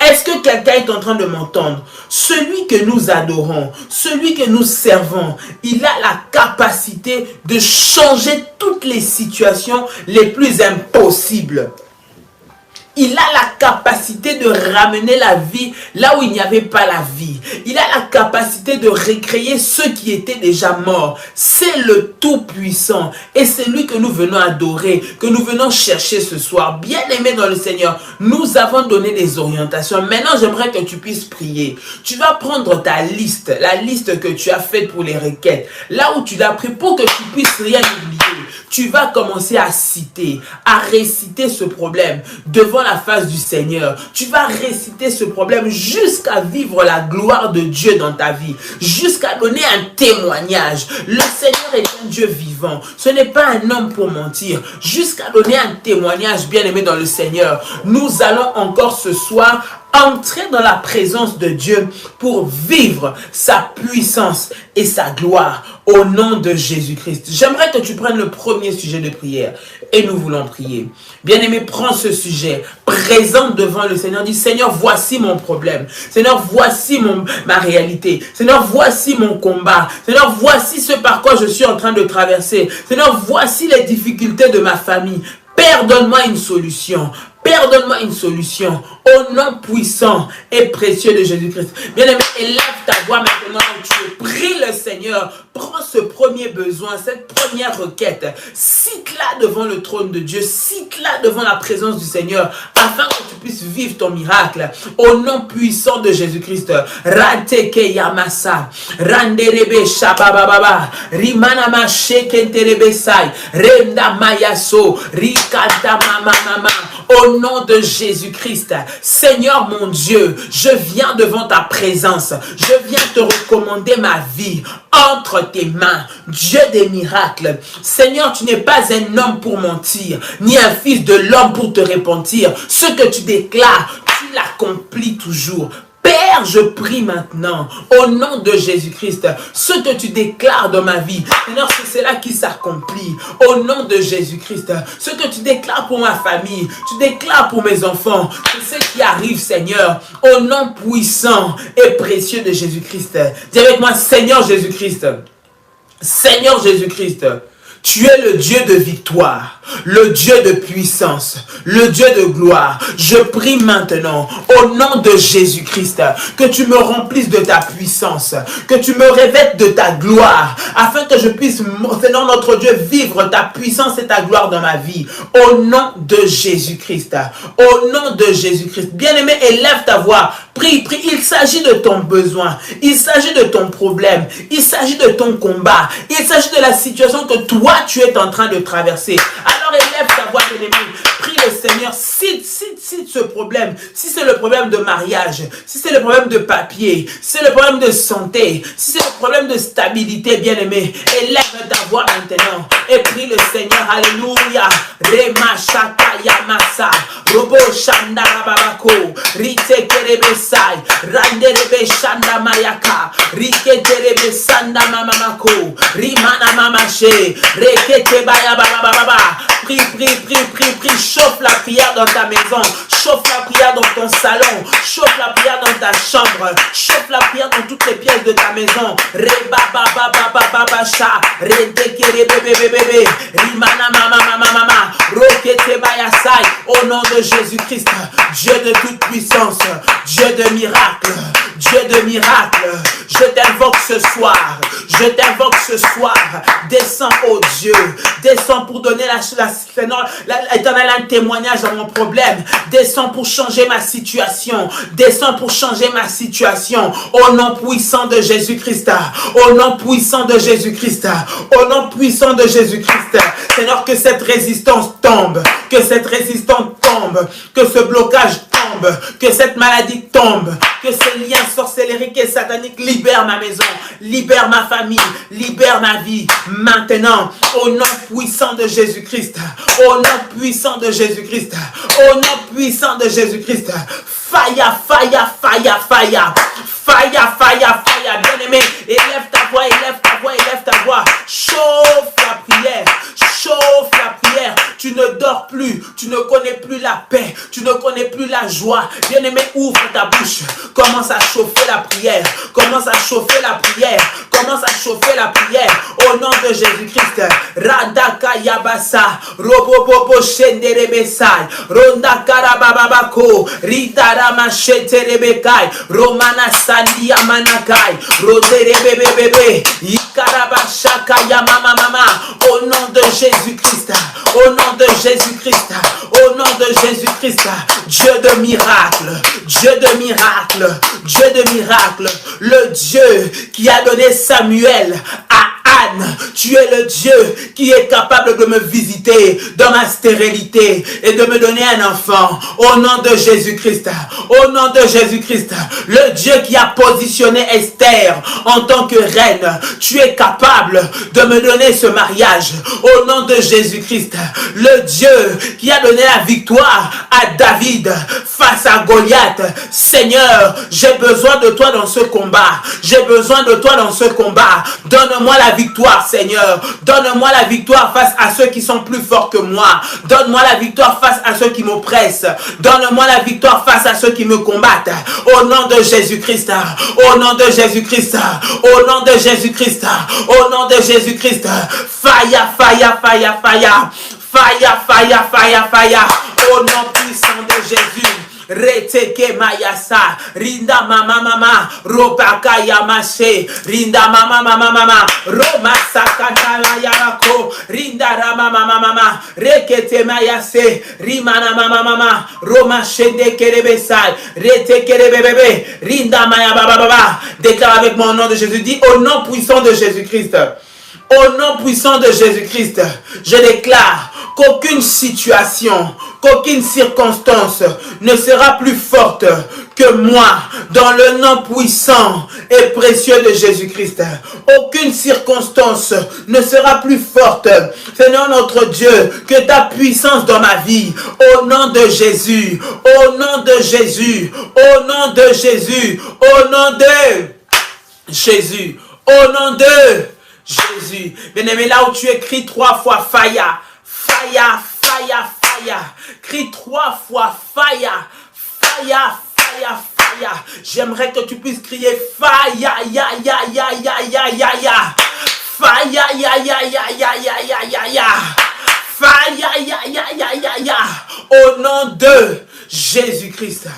Est-ce que quelqu'un est en train de m'entendre? Celui que nous adorons, celui que nous servons, il a la capacité de changer toutes les situations les plus impossibles. Il a la capacité de ramener la vie là où il n'y avait pas la vie. Il a la capacité de recréer ceux qui étaient déjà morts. C'est le Tout-Puissant. Et c'est lui que nous venons adorer, que nous venons chercher ce soir. Bien-aimé dans le Seigneur, nous avons donné des orientations. Maintenant, j'aimerais que tu puisses prier. Tu vas prendre ta liste, la liste que tu as faite pour les requêtes. Là où tu l'as pris pour que tu puisses rien oublier. Tu vas commencer à citer, à réciter ce problème devant la face du Seigneur. Tu vas réciter ce problème jusqu'à vivre la gloire de Dieu dans ta vie, jusqu'à donner un témoignage. Le Seigneur est un Dieu vivant. Ce n'est pas un homme pour mentir. Jusqu'à donner un témoignage, bien-aimé dans le Seigneur. Nous allons encore ce soir entrer dans la présence de Dieu pour vivre sa puissance et sa gloire au nom de Jésus-Christ. J'aimerais que tu prennes le premier sujet de prière et nous voulons prier. Bien-aimé, prends ce sujet, présente devant le Seigneur, dis Seigneur, voici mon problème. Seigneur, voici ma réalité. Seigneur, voici mon combat. Seigneur, voici ce par quoi je suis en train de traverser. Seigneur, voici les difficultés de ma famille. Père, donne-moi une solution. Père, donne-moi une solution au nom puissant et précieux de Jésus-Christ. Bien-aimé, élève ta voix maintenant où tu pries le Seigneur. Prends ce premier besoin, cette première requête. Cite-la devant le trône de Dieu. Cite-la devant la présence du Seigneur afin que tu puisses vivre ton miracle. Au nom puissant de Jésus-Christ. Rateke yamasa. Randerebe shabababa. Rimanama shekenterebe sai. Renda mayaso. Rikata mama. Au nom de Jésus-Christ, Seigneur mon Dieu, je viens devant ta présence. Je viens te recommander ma vie entre tes mains. Dieu des miracles. Seigneur, tu n'es pas un homme pour mentir, ni un fils de l'homme pour te repentir. Ce que tu déclares, tu l'accomplis toujours. Père, je prie maintenant, au nom de Jésus-Christ, ce que tu déclares dans ma vie, Seigneur, c'est cela qui s'accomplit, au nom de Jésus-Christ. Ce que tu déclares pour ma famille, tu déclares pour mes enfants, c'est ce qui arrive, Seigneur, au nom puissant et précieux de Jésus-Christ. Dis avec moi, Seigneur Jésus-Christ, Seigneur Jésus-Christ, tu es le Dieu de victoire, le Dieu de puissance, le Dieu de gloire. Je prie maintenant, au nom de Jésus-Christ, que tu me remplisses de ta puissance, que tu me revêtes de ta gloire, afin que je puisse, Seigneur notre Dieu, vivre ta puissance et ta gloire dans ma vie. Au nom de Jésus-Christ, au nom de Jésus-Christ. Bien-aimé, élève ta voix, prie, prie. Il s'agit de ton besoin, il s'agit de ton problème, il s'agit de ton combat, il s'agit de la situation que toi, tu es en train de traverser. Alors élève ta voix, bien-aimé. Prie le Seigneur. Cite ce problème, si c'est le problème de mariage, si c'est le problème de papier, si c'est le problème de santé, si c'est le problème de stabilité, bien-aimé, élève ta voix maintenant et prie le Seigneur. Alléluia. Rema shaka yamasa, robo shanda babako, rite kerebe sai, rande rebe shanda mayaka, rike terebe sanda mamamako, rimana mamache, rekete baya baba. Prie, chauffe la prière dans ta maison, chauffe la prière dans ton salon, chauffe la prière dans ta chambre, chauffe la prière dans toutes les pièces de ta maison. Reba baba sha, rente kerebe bébé, rimana mama, rokete baya sai. Au nom de Jésus-Christ, Dieu de toute puissance, Dieu de miracle, je t'invoque ce soir, descends, oh Dieu, descends pour donner l'éternel un témoignage à mon problème, descends pour changer ma situation, au nom puissant de Jésus-Christ, Seigneur, que cette résistance tombe, que ce blocage tombe, que cette maladie tombe, que ce lien sorcellérique et satanique libère ma maison, libère ma famille, libère ma vie, maintenant, au nom puissant de Jésus-Christ, fire, bien-aimé, élève ta voix, chauffe la prière, tu ne dors plus, tu ne connais plus la paix, tu ne connais plus la joie, bien-aimé, ouvre ta bouche, commence à chauffer la prière, au nom de Jésus-Christ. Radaka yabasa, robobobo shenderebesai, ronda karabababako, ritarama sheterebekai, romana sandia manakai, roderebebebebe, ikarabashaka yamama mama, au nom de Jésus-Christ, Dieu de miracle, le Dieu qui a donné Samuel à Anne, tu es le Dieu qui est capable de me visiter dans ma stérilité et de me donner un enfant. Au nom de Jésus-Christ, le Dieu qui a positionné Esther en tant que reine, tu es capable de me donner ce mariage. Au nom de Jésus-Christ, le Dieu qui a donné la victoire à David face à Goliath. Seigneur, j'ai besoin de toi dans ce combat. Donne-moi la victoire, Seigneur. Donne-moi la victoire face à ceux qui sont plus forts que moi. Donne-moi la victoire face à ceux qui m'oppressent. Donne-moi la victoire face à ceux qui me combattent. Au nom de Jésus-Christ. Fire. Au nom puissant de Jésus. Reteke mayasa, rinda mama, robaka yamashe, rinda mama, roma sakatala yarako, rinda mama, rekete mayase, rimana mama, roma shende kerebesai, reteke bébé, rinda maya baba. Déclare avec mon nom de Jésus, dis au nom puissant de Jésus-Christ. Au nom puissant de Jésus-Christ, je déclare qu'aucune situation, qu'aucune circonstance ne sera plus forte que moi dans le nom puissant et précieux de Jésus-Christ. Aucune circonstance ne sera plus forte. Seigneur notre Dieu, que ta puissance dans ma vie, au nom de Jésus, au nom de Jésus. Bien-aimé, là où tu écris 3 fois fire. Crie 3 fois fire. J'aimerais que tu puisses crier fire. Au nom de Jésus-Christ.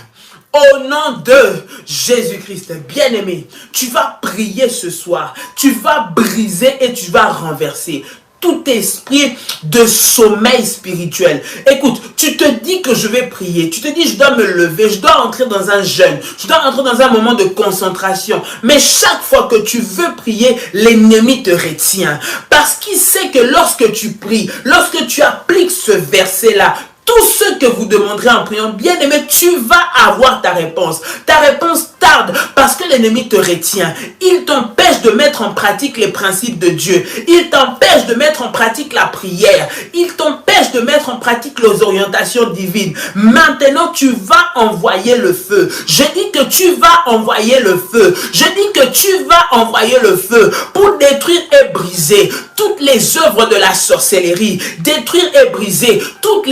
Au nom de Jésus-Christ, bien-aimé, tu vas prier ce soir, tu vas briser et tu vas renverser tout esprit de sommeil spirituel. Écoute, tu te dis que je vais prier, tu te dis je dois me lever, je dois entrer dans un jeûne, je dois entrer dans un moment de concentration. Mais chaque fois que tu veux prier, l'ennemi te retient. Parce qu'il sait que lorsque tu pries, lorsque tu appliques ce verset-là, Tout ce que vous demanderez en priant, bien aimé, tu vas avoir ta réponse. Ta réponse tarde parce que l'ennemi te retient. Il t'empêche de mettre en pratique les principes de Dieu. Il t'empêche de mettre en pratique la prière. Il t'empêche de mettre en pratique les orientations divines. Maintenant, tu vas envoyer le feu. Je dis que tu vas envoyer le feu. Je dis que tu vas envoyer le feu pour détruire et briser toutes les œuvres de la sorcellerie, détruire et briser tout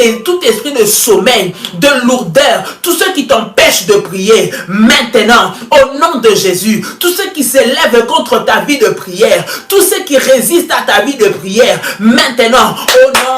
esprit de sommeil, de lourdeur, tout ce qui t'empêche de prier. Maintenant, au nom de Jésus, tout ce qui s'élève contre ta vie de prière, tout ce qui résiste à ta vie de prière, maintenant, au nom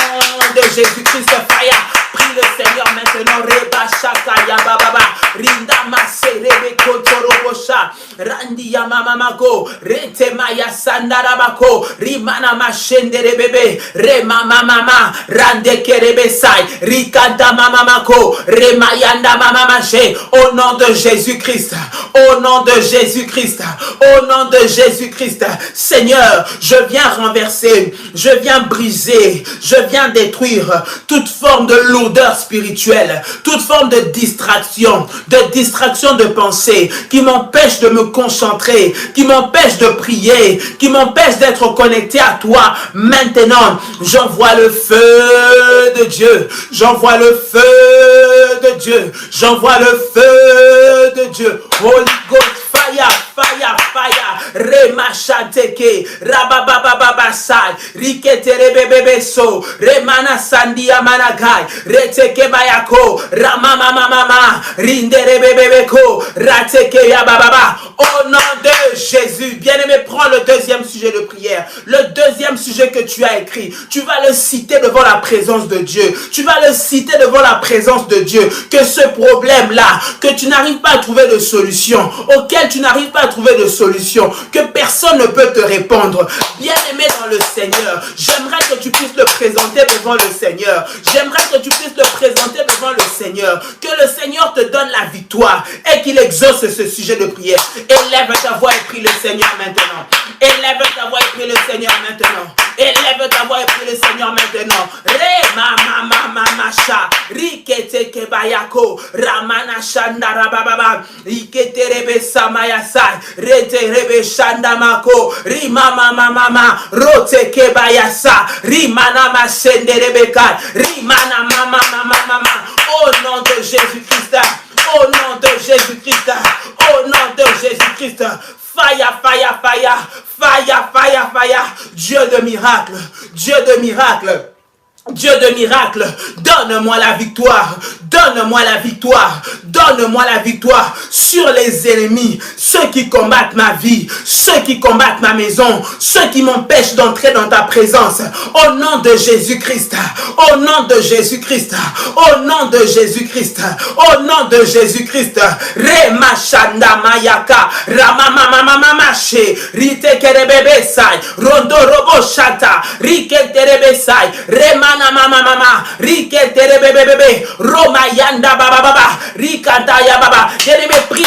de Jésus-Christ, fire. Prie le Seigneur maintenant. Reba shaka ya baba rinda maserebe kotorobosha randi ya mama mako rete maya sandara bako rimana mashendere bebe re mama mama rande kerebe sai rikanda mama mako remayanda mama mache. Au nom de Jésus-Christ, au nom de Jésus-Christ, au nom de Jésus-Christ, Seigneur, je viens renverser, je viens briser, je viens détruire toute forme de lourdeur spirituelle, toute forme de distraction de pensée qui m'empêche de me concentrer, qui m'empêche de prier, qui m'empêche d'être connecté à toi. Maintenant, j'envoie le feu de Dieu, j'envoie le feu de Dieu, j'envoie le feu de Dieu. Holy Ghost, fire, fire, fire, remachateke, rababababasai, riketerebebebeso, remana sandia managai, reteke bayako, ramamamamama, rinderebebebeko, rateke yabababa. Au nom de Jésus, bien-aimé, prends le deuxième sujet de prière, le deuxième sujet que tu as écrit. Tu vas le citer devant la présence de Dieu. Tu vas le citer devant la présence de Dieu. Que ce problème-là, que tu n'arrives pas à trouver de solution, auquel tu n'arrives pas à trouver de solution, que personne ne peut te répondre. Bien-aimé dans le Seigneur, j'aimerais que tu puisses le présenter devant le Seigneur. J'aimerais que tu puisses le présenter devant le Seigneur. Que le Seigneur te donne la victoire et qu'il exauce ce sujet de prière. Élève ta voix et prie le Seigneur maintenant. Élève ta voix et prie le Seigneur maintenant. Élève ta voix et prie le Seigneur maintenant. Re mama mama masha rikete kebayako ramana shanda rababa rikete rebe samayasai rete rebe shanda mako rimama mama rote kebayasa rimana masende rebeka rimana mama mama. Au nom de Jésus-Christ, au nom de Jésus-Christ, au nom de Jésus-Christ. Fire, fire, fire, fire, fire, fire. Dieu de miracle, Dieu de miracle. Dieu de miracle, donne-moi la victoire, donne-moi la victoire, donne-moi la victoire sur les ennemis, ceux qui combattent ma vie, ceux qui combattent ma maison, ceux qui m'empêchent d'entrer dans ta présence. Au nom de Jésus-Christ, au nom de Jésus-Christ, au nom de Jésus-Christ, au nom de Jésus-Christ. Remashanda mayaka, ramamamamamache, rite kerebebesai, rondo robo shata, rike terebesai, rema mama rikete bébé Roma yanda baba rikata ya baba. Bien-aimé, prie.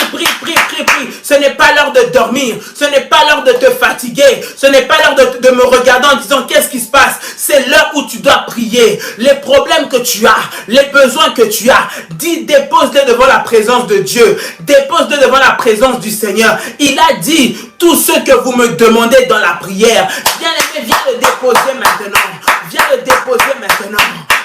Ce n'est pas l'heure de dormir, ce n'est pas l'heure de te fatiguer, ce n'est pas l'heure de me regarder en disant qu'est-ce qui se passe. C'est l'heure où tu dois prier. Les problèmes que tu as, les besoins que tu as, dis, dépose-les devant la présence de Dieu, dépose-les devant la présence du Seigneur. Il a dit, tout ce que vous me demandez dans la prière, bien-aimé, viens le déposer maintenant. Viens le déposer maintenant.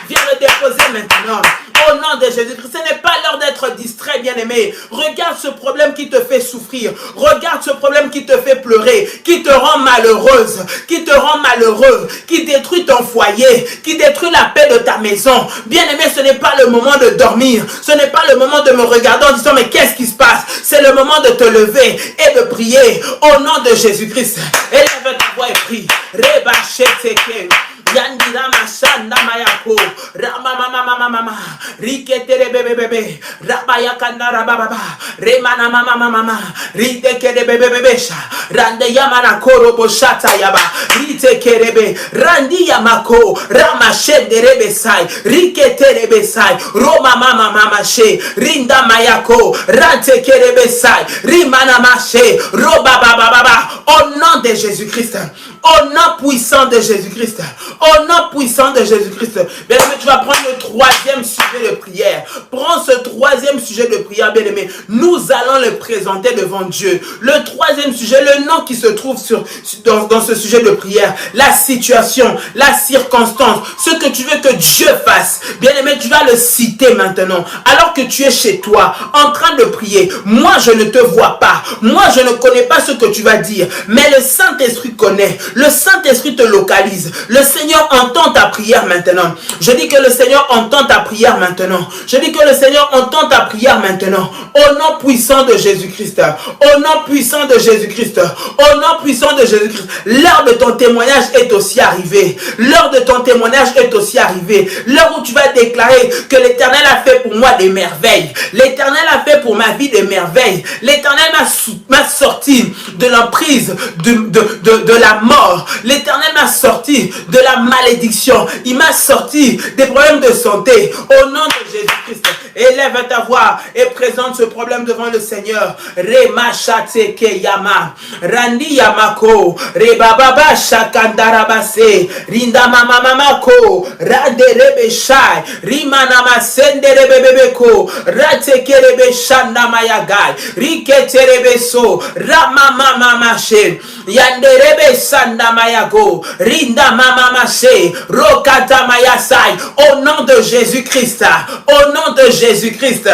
Viens le déposer maintenant. Au nom de Jésus-Christ, ce n'est pas l'heure d'être distrait, bien-aimé. Regarde ce problème qui te fait souffrir. Regarde ce problème qui te fait pleurer, qui te rend malheureuse, qui te rend malheureux, qui détruit ton foyer, qui détruit la paix de ta maison. Bien-aimé, ce n'est pas le moment de dormir. Ce n'est pas le moment de me regarder en disant mais qu'est-ce qui se passe? C'est le moment de te lever et de prier. Au nom de Jésus-Christ, élève ta voix et prie. Reba sheteke. Yandira masanda mayako rama mama riketere bebe rabaya kandara baba remana mama ritekere bebe sha rande yamana koro boshata yaba ritekerebe randi yamako rama shenderebe sai riketere besai roma mama she rinda mayako ratekerebe sai rimana mache roba baba. Au nom de Jésus-Christ, Au nom puissant de Jésus-Christ. Au nom puissant de Jésus-Christ. Bien-aimé, tu vas prendre le troisième sujet de prière. Prends ce troisième sujet de prière, bien-aimé. Nous allons le présenter devant Dieu. Le troisième sujet, le nom qui se trouve dans ce sujet de prière, la situation, la circonstance, ce que tu veux que Dieu fasse. Bien-aimé, tu vas le citer maintenant. Alors que tu es chez toi, en train de prier. Moi, je ne te vois pas. Moi, je ne connais pas ce que tu vas dire. Mais le Saint-Esprit connaît. Le Saint-Esprit te localise. Le Seigneur entend ta prière maintenant. Je dis que le Seigneur entend ta prière maintenant. Je dis que le Seigneur entend ta prière maintenant. Au nom puissant de Jésus-Christ. Au nom puissant de Jésus-Christ. Au nom puissant de Jésus-Christ. L'heure de ton témoignage est aussi arrivée. L'heure de ton témoignage est aussi arrivée. L'heure où tu vas déclarer que l'Éternel a fait pour moi des merveilles. L'Éternel a fait pour ma vie des merveilles. L'Éternel m'a sorti de l'emprise de la mort. L'Éternel m'a sorti de la malédiction. Il m'a sorti des problèmes de santé. Au nom de Jésus-Christ, élève ta voix et présente ce problème devant le Seigneur. Rema Shateke Yama, Randi Yamako, Rebababa Shakandarabase, Rinda Mama Mamako, Rade Rebeshai, Rimana Masende Rebebeko, Rateke Rebeshanda Mayagai, Rikete Rebeso, Rama Mama Mache, Yanderebe Sanda Mayago, Rinda Mama Mache, Rokata Mayasai, au nom de Jésus-Christ, au nom de Jésus-Christ.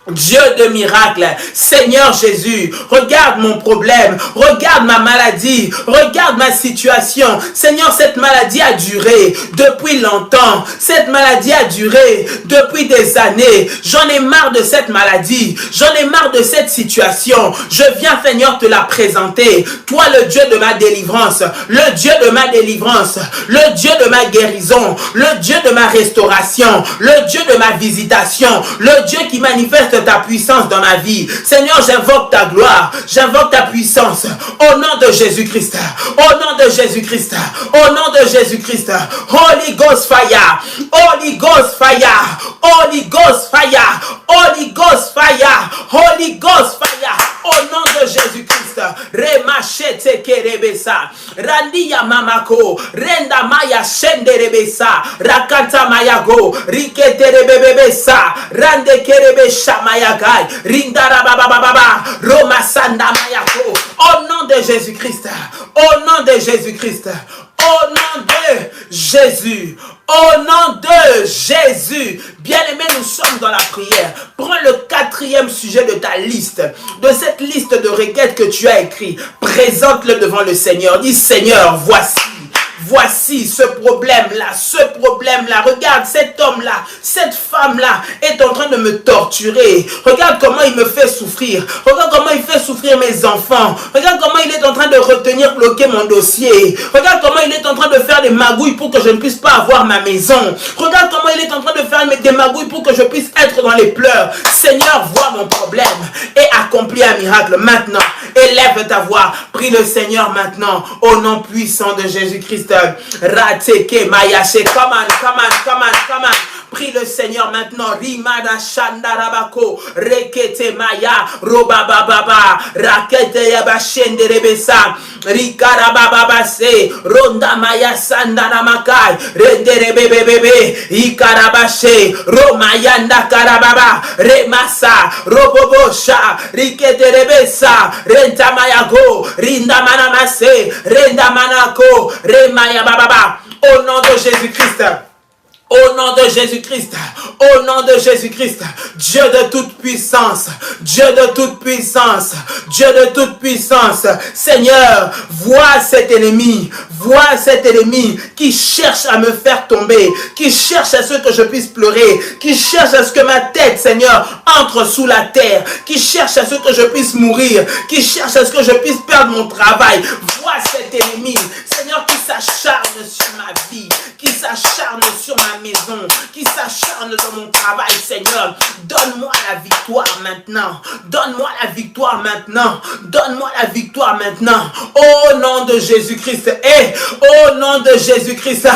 Dieu de miracles, Seigneur Jésus, regarde mon problème, regarde ma maladie, regarde ma situation. Seigneur, cette maladie a duré depuis longtemps, cette maladie a duré depuis des années. J'en ai marre de cette maladie, j'en ai marre de cette situation. Je viens, Seigneur, te la présenter. Toi, le Dieu de ma délivrance, le Dieu de ma délivrance, le Dieu de ma guérison, le Dieu de ma restauration, le Dieu de ma visitation, le Dieu qui manifeste ta puissance dans ma vie. Seigneur, j'invoque ta gloire, j'invoque ta puissance au nom de Jésus-Christ, au nom de Jésus-Christ, au nom de Jésus-Christ. Holy Ghost fire, Holy Ghost fire, Holy Ghost fire, Holy Ghost fire, Holy Ghost fire, au nom de Jésus-Christ. Remachete kerebesa, randiya mamako, renda maya shende rebesa, rakanta mayago, rikete rebebesa, rande kerebesha mayagai, rindara baba, roma sanda mayako. Au nom de Jésus-Christ, au nom de Jésus-Christ, au nom de Jésus, au nom de Jésus. Bien-aimé, nous sommes dans la prière. Prends le quatrième sujet de ta liste, de cette liste de requêtes que tu as écrit. Présente-le devant le Seigneur. Dis, Seigneur, voici ce problème-là, regarde cet homme-là, cette femme-là est en train de me torturer. Regarde comment il me fait souffrir. Regarde comment il fait souffrir mes enfants. Regarde comment il est en train de retenir, bloquer mon dossier. Regarde comment il est en train de faire des magouilles pour que je ne puisse pas avoir ma maison. Regarde comment il est en train de faire des magouilles pour que je puisse être dans les pleurs. Seigneur, vois mon problème et accomplis un miracle maintenant. Élève ta voix, prie le Seigneur maintenant, au nom puissant de Jésus-Christ. Rateke Mayache, come on. Prie le Seigneur maintenant. Rimada Shandarabako, Rekete Maya, Robababa, Rakete Yabashende Rebesa, Rikarababase, Ronda Maya Sandaramakai, Renderebebebe, Ikarabashe, Romayanda Karababa, Remasa, Robobosha, Rikete Rebesa, Renta Mayago, Rinda Manamase, Renda Manako, Remaya Bababa. Au nom de Jésus-Christ. Au nom de Jésus-Christ, au nom de Jésus-Christ, Dieu de toute puissance, Dieu de toute puissance, Dieu de toute puissance, Seigneur, vois cet ennemi qui cherche à me faire tomber, qui cherche à ce que je puisse pleurer, qui cherche à ce que ma tête, Seigneur, entre sous la terre, qui cherche à ce que je puisse mourir, qui cherche à ce que je puisse perdre mon travail. Vois cet ennemi, Seigneur, qui s'acharne sur ma vie, qui s'acharnent sur ma maison, qui s'acharnent dans mon travail, Seigneur. Donne-moi la victoire maintenant. Donne-moi la victoire maintenant. Donne-moi la victoire maintenant. Au nom de Jésus-Christ. Et au nom de Jésus-Christ.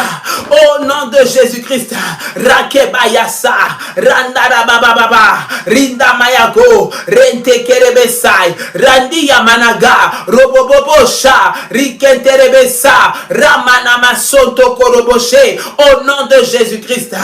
Au nom de Jésus-Christ. Rakebayasa. Randarabababa. Rinda Mayago. Rente Kerebesai. Randi Yamanaga. Robobobosha. Rikenterebesa. Ramanama Sonto Koroboshe. Au nom de Jésus-Christ.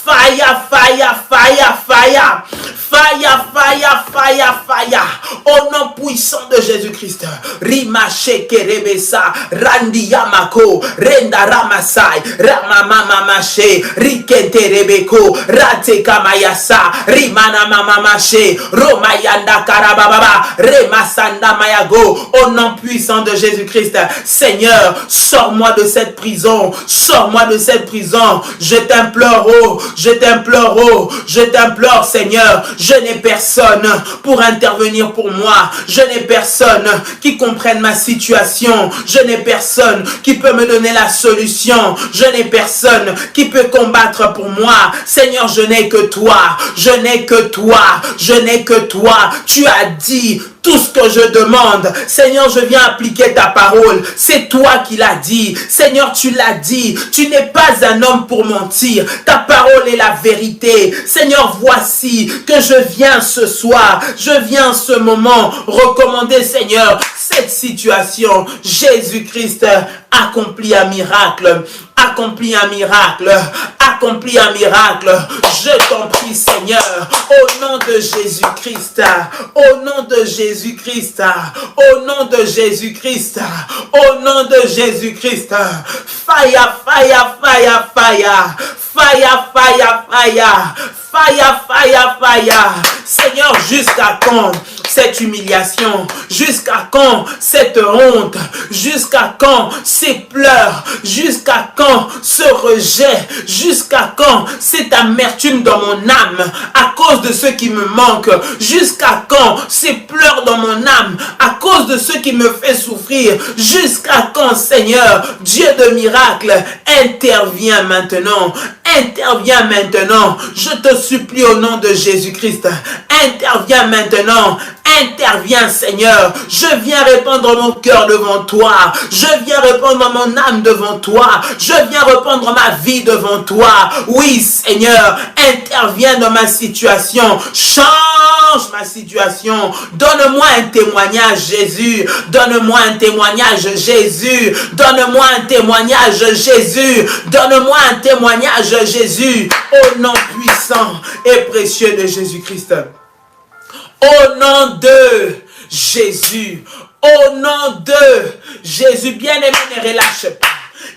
Fire, fire, fire, fire. Fire, fire, fire, fire. Au nom puissant de Jésus-Christ. Rimache Kerebesa. Randi Yamako. Renda Ramasai. Ramamama Mache. Rikente Rebeko. Rate Kamayasa. Rimana Mama Mache. Romayanda Karababa. Remasanda Mayago. Au nom puissant de Jésus-Christ. Seigneur, sors-moi de cette prison. Sors-moi de cette prison. Je t'implore, oh. Je t'implore, oh. Je t'implore, Seigneur. Je n'ai personne pour intervenir pour moi. Je n'ai personne qui comprenne ma situation. Je n'ai personne qui peut me donner la solution. Je n'ai personne qui peut combattre pour moi. Seigneur, je n'ai que toi. Je n'ai que toi. Je n'ai que toi. Tu as dit tout ce que je demande. Seigneur, je viens appliquer ta parole. C'est toi qui l'as dit. Seigneur, tu l'as dit. Tu n'es pas un homme pour mentir. Ta parole est la vérité. Seigneur, voici que je viens ce soir. Je viens ce moment recommander, Seigneur, cette situation. Jésus-Christ accomplit un miracle. Accomplis un miracle. Accomplis un miracle. Je t'en prie, Seigneur. Au nom de Jésus-Christ. Au nom de Jésus-Christ. Au nom de Jésus-Christ. Au nom de Jésus-Christ. Fire, fire, fire, fire. Fire, fire, fire. Fire, fire, fire. Seigneur, jusqu'à quand cette humiliation? Jusqu'à quand cette honte? Jusqu'à quand ces pleurs? Jusqu'à quand ce rejet? Jusqu'à quand cette amertume dans mon âme à cause de ce qui me manque? Jusqu'à quand ces pleurs dans mon âme à cause de ce qui me fait souffrir? Jusqu'à quand, Seigneur, Dieu de miracle, interviens maintenant. Interviens maintenant. Je te supplie au nom de Jésus-Christ. Interviens maintenant. Interviens, Seigneur. Je viens répandre mon cœur devant toi. Je viens répandre mon âme devant toi. Je viens répandre ma vie devant toi. Oui, Seigneur, interviens dans ma situation. Change ma situation. Donne-moi un témoignage, Jésus. Donne-moi un témoignage, Jésus. Donne-moi un témoignage, Jésus. Donne-moi un témoignage, Jésus. Au nom puissant et précieux de Jésus-Christ. Au nom de Jésus, au nom de Jésus, bien-aimé, ne relâche pas.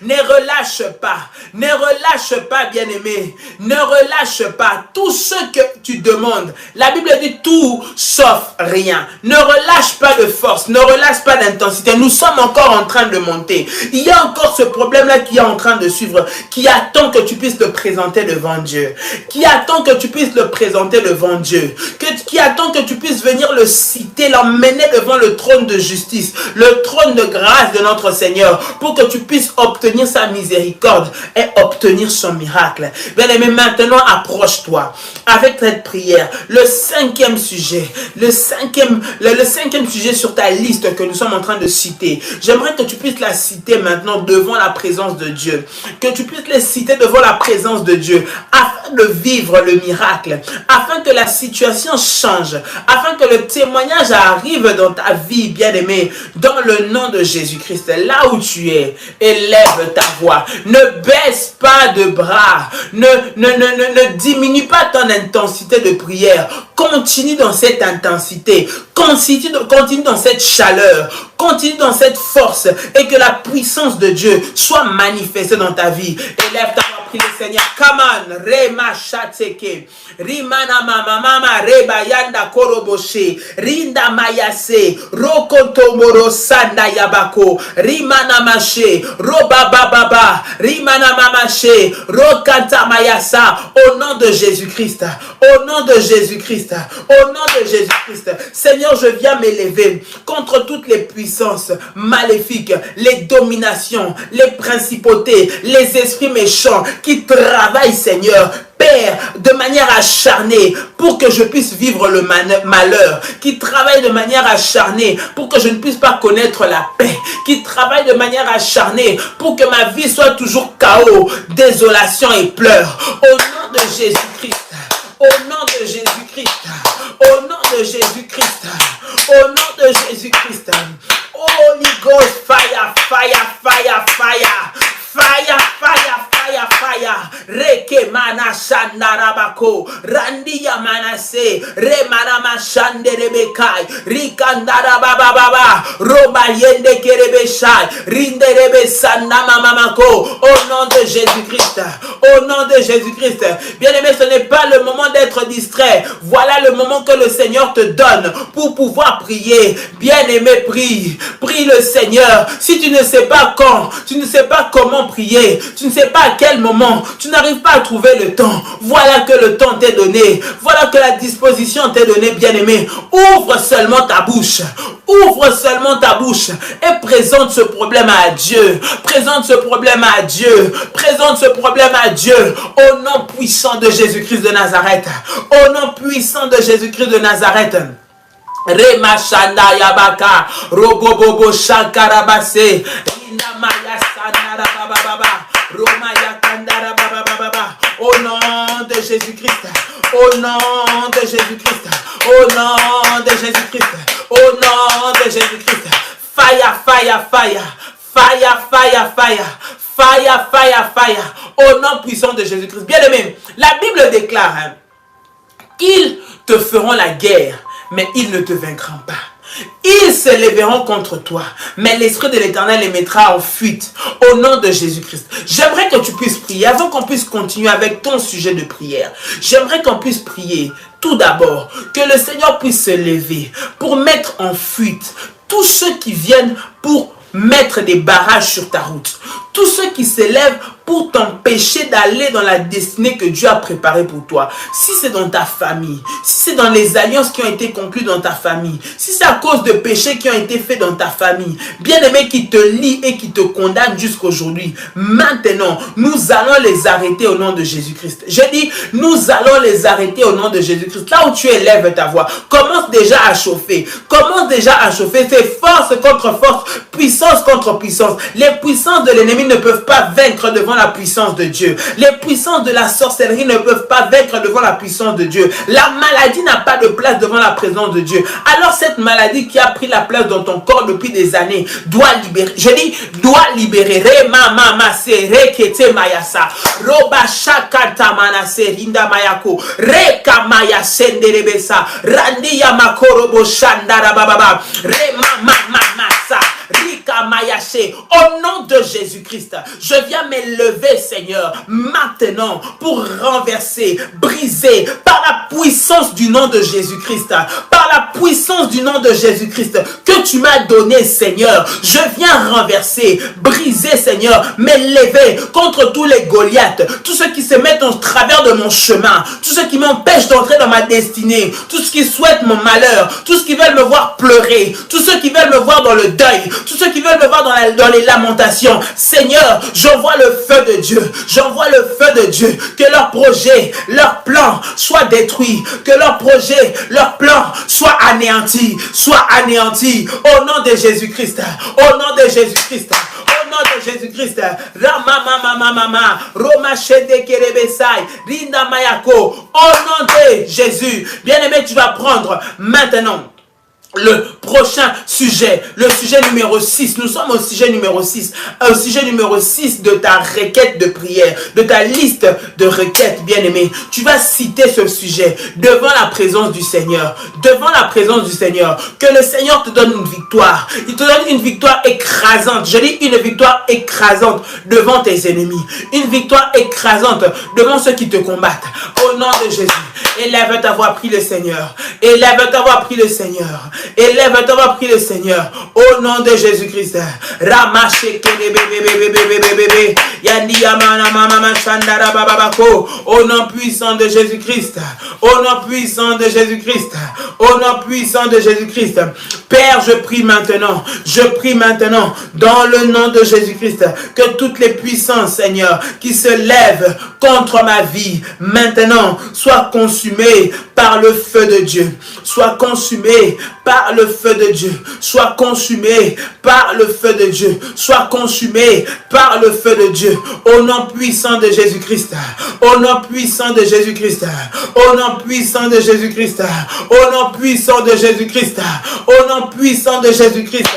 Ne relâche pas, ne relâche pas, bien-aimé, ne relâche pas tout ce que tu demandes. La Bible dit tout sauf rien. Ne relâche pas de force, ne relâche pas d'intensité. Nous sommes encore en train de monter. Il y a encore ce problème-là qui est en train de suivre, qui attend que tu puisses le présenter devant Dieu, qui attend que tu puisses le présenter devant Dieu, qui attend que tu puisses venir le citer, l'emmener devant le trône de justice, le trône de grâce de notre Seigneur, pour que tu puisses obtenir sa miséricorde et obtenir son miracle. Bien-aimé, maintenant approche-toi avec cette prière. Le cinquième sujet, le cinquième sujet sur ta liste que nous sommes en train de citer. J'aimerais que tu puisses la citer maintenant devant la présence de Dieu. Que tu puisses la citer devant la présence de Dieu afin de vivre le miracle, afin que la situation change, afin que le témoignage arrive dans ta vie, bien-aimé, dans le nom de Jésus-Christ. Là où tu es, élève ta voix, ne baisse pas de bras, ne diminue pas ton intensité de prière, continue dans cette intensité, continue dans cette chaleur, continue dans cette force et que la puissance de Dieu soit manifestée dans ta vie. Élève ta voix. Prie le Seigneur. Come on. Rema Shateke. Rimana mama reba yanda koroboshe. Rinda mayase. Rokotomoro sanda yabako. Rimana mache. Roba baba. Rimana mamache. Rokanta mayasa. Au nom de Jésus-Christ. Au nom de Jésus-Christ. Au nom de Jésus-Christ. Seigneur, je viens m'élever contre toutes les puissances maléfiques, les dominations, les principautés, les esprits méchants qui travaillent, Seigneur, Père, de manière acharnée pour que je puisse vivre le malheur, qui travaille de manière acharnée pour que je ne puisse pas connaître la paix, qui travaille de manière acharnée pour que ma vie soit toujours chaos, désolation et pleurs. Au nom de Jésus-Christ, au nom de Jésus-Christ, au nom de Jésus-Christ, au nom de Jésus-Christ, Holy Ghost, fire, fire, fire, fire. Fire, fire, fire, fire. Reke mana shandarabako. Randiya manase. Remana mashande rebekai. Rikandara baba baba. Roba yende kerebeshai. Rinde rebe sandama mamako. Au nom de Jésus-Christ. Au nom de Jésus-Christ. Bien-aimé, ce n'est pas le moment d'être distrait. Voilà le moment que le Seigneur te donne pour pouvoir prier. Bien-aimé, prie. Prie le Seigneur. Si tu ne sais pas quand, tu ne sais pas comment prier, tu ne sais pas à quel moment, tu n'arrives pas à trouver le temps, voilà que le temps t'est donné, voilà que la disposition t'est donnée, bien-aimé. Ouvre seulement ta bouche, ouvre seulement ta bouche et présente ce problème à Dieu, présente ce problème à Dieu, présente ce problème à Dieu, au nom puissant de Jésus-Christ de Nazareth, au nom puissant de Jésus-Christ de Nazareth. Rema shanda yabaka robobobo shakarabase inamaya sanara baba Roma yakandara baba. Au nom de Jésus-Christ, au nom de Jésus-Christ, au nom de Jésus-Christ, au nom de Jésus-Christ. Fire, fire, fire, fire, fire, fire, fire, fire, fire. Au nom puissant de Jésus-Christ. Bien aimé, la Bible déclare qu'ils te feront la guerre, mais ils ne te vaincront pas. Ils se lèveront contre toi, mais l'Esprit de l'Éternel les mettra en fuite au nom de Jésus-Christ. J'aimerais que tu puisses prier, avant qu'on puisse continuer avec ton sujet de prière. J'aimerais qu'on puisse prier tout d'abord, que le Seigneur puisse se lever pour mettre en fuite tous ceux qui viennent pour mettre des barrages sur ta route. Tous ceux qui s'élèvent pour t'empêcher d'aller dans la destinée que Dieu a préparée pour toi. Si c'est dans ta famille, si c'est dans les alliances qui ont été conclues dans ta famille, si c'est à cause de péchés qui ont été faits dans ta famille, bien-aimé, qui te lient et qui te condamnent jusqu'aujourd'hui, maintenant, nous allons les arrêter au nom de Jésus-Christ. Je dis, nous allons les arrêter au nom de Jésus-Christ. Là où tu élèves ta voix, commence déjà à chauffer. Commence déjà à chauffer. Fais force contre force, puissance contre puissance. Les puissances de l'ennemi ne peuvent pas vaincre devant la puissance de Dieu. Les puissances de la sorcellerie ne peuvent pas vaincre devant la puissance de Dieu. La maladie n'a pas de place devant la présence de Dieu. Alors cette maladie qui a pris la place dans ton corps depuis des années doit libérer. Je dis, doit libérer. Rema mama se rekete mayasa. Roba shakata manase rinda mayako. Reka maya senderebesa. Randiya makorobo shandara bababa. Rema mama masa. Rika Mayaché, au nom de Jésus-Christ, je viens m'élever, Seigneur, maintenant pour renverser, briser par la puissance du nom de Jésus-Christ, par la puissance du nom de Jésus-Christ que tu m'as donné, Seigneur. Je viens renverser, briser, Seigneur, m'élever contre tous les Goliaths, tous ceux qui se mettent en travers de mon chemin, tous ceux qui m'empêchent d'entrer dans ma destinée, tous ceux qui souhaitent mon malheur, tous ceux qui veulent me voir pleurer, tous ceux qui veulent me voir dans le deuil, tous ceux qui veulent me voir dans les lamentations. Seigneur, j'envoie le feu de Dieu. J'envoie le feu de Dieu. Que leurs projets, leurs plans soient détruits. Que leurs projets, leurs plans soient anéantis. Soient anéantis. Au nom de Jésus-Christ. Au nom de Jésus-Christ. Au nom de Jésus-Christ. Ramamamamamama. Roma shede kerebesai. Rinda mayako. Au nom de Jésus. Bien-aimé, tu vas prendre maintenant le prochain sujet, le sujet numéro 6. Nous sommes au sujet numéro 6. Au sujet numéro 6 de ta requête de prière, de ta liste de requêtes, bien-aimé. Tu vas citer ce sujet devant la présence du Seigneur. Devant la présence du Seigneur. Que le Seigneur te donne une victoire. Il te donne une victoire écrasante. Je dis une victoire écrasante devant tes ennemis. Une victoire écrasante devant ceux qui te combattent. Au nom de Jésus. Élève ta voix, prie le Seigneur. Élève ta voix, prie le Seigneur. Élève ta voix, prie le Seigneur. Au nom de Jésus-Christ. Au nom puissant de Jésus-Christ. Au nom puissant de Jésus-Christ. Au nom puissant de Jésus-Christ. Père, je prie maintenant. Je prie maintenant dans le nom de Jésus-Christ que toutes les puissances, Seigneur, qui se lèvent contre ma vie, maintenant, soient consumées par le feu de Dieu. Soient consumées par le feu de Dieu. Soient consumées par le feu de Dieu. Soient consumées par le feu de Dieu. Au nom puissant de Jésus-Christ. Au nom puissant de Jésus-Christ. Au nom puissant de Jésus-Christ. Au nom puissant de Jésus-Christ. Au nom puissant de Jésus-Christ.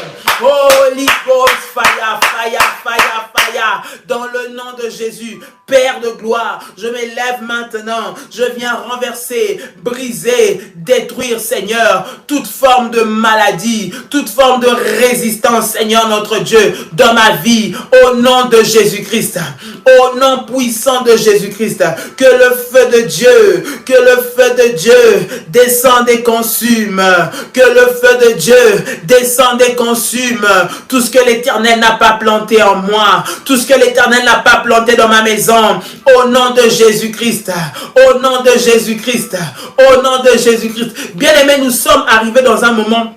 Holy Ghost, fire, fire, fire, fire. Dans le nom de Jésus, Père de gloire, je m'élève maintenant. Je viens renverser, briser, détruire, Seigneur, toute forme de maladie, toute forme de résistance, Seigneur notre Dieu, dans ma vie. Au nom de Jésus-Christ, au nom puissant de Jésus-Christ, que le feu de Dieu, descende et consume. Que le feu de Dieu descende et consume tout ce que l'Éternel n'a pas planté en moi, tout ce que l'Éternel n'a pas planté dans ma maison. Au nom de Jésus-Christ, au nom de Jésus-Christ, au nom de Jésus-Christ. Bien-aimés, nous sommes arrivés dans un moment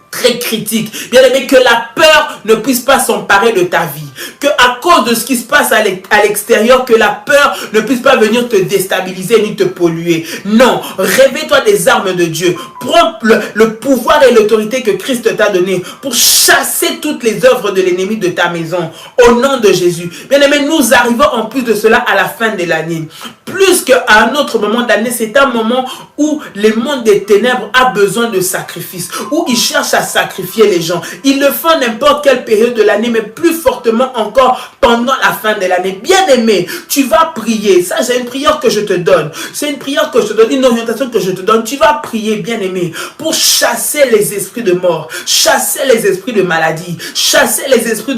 très critique. Bien-aimé, que la peur ne puisse pas s'emparer de ta vie. Que à cause de ce qui se passe à l'extérieur, que la peur ne puisse pas venir te déstabiliser ni te polluer. Non, réveille-toi des armes de Dieu. Prends le pouvoir et l'autorité que Christ t'a donné pour chasser toutes les œuvres de l'ennemi de ta maison. Au nom de Jésus. Bien-aimé, nous arrivons en plus de cela à la fin de l'année. Plus qu'à un autre moment d'année, c'est un moment où le monde des ténèbres a besoin de sacrifices, où il cherche à sacrifier les gens. Il le fait n'importe quelle période de l'année, mais plus fortement encore pendant la fin de l'année. Bien-aimé, tu vas prier. Ça, c'est une prière que je te donne. C'est une prière que je te donne, une orientation que je te donne. Tu vas prier, bien-aimé, pour chasser les esprits de mort, chasser les esprits de maladie, chasser les esprits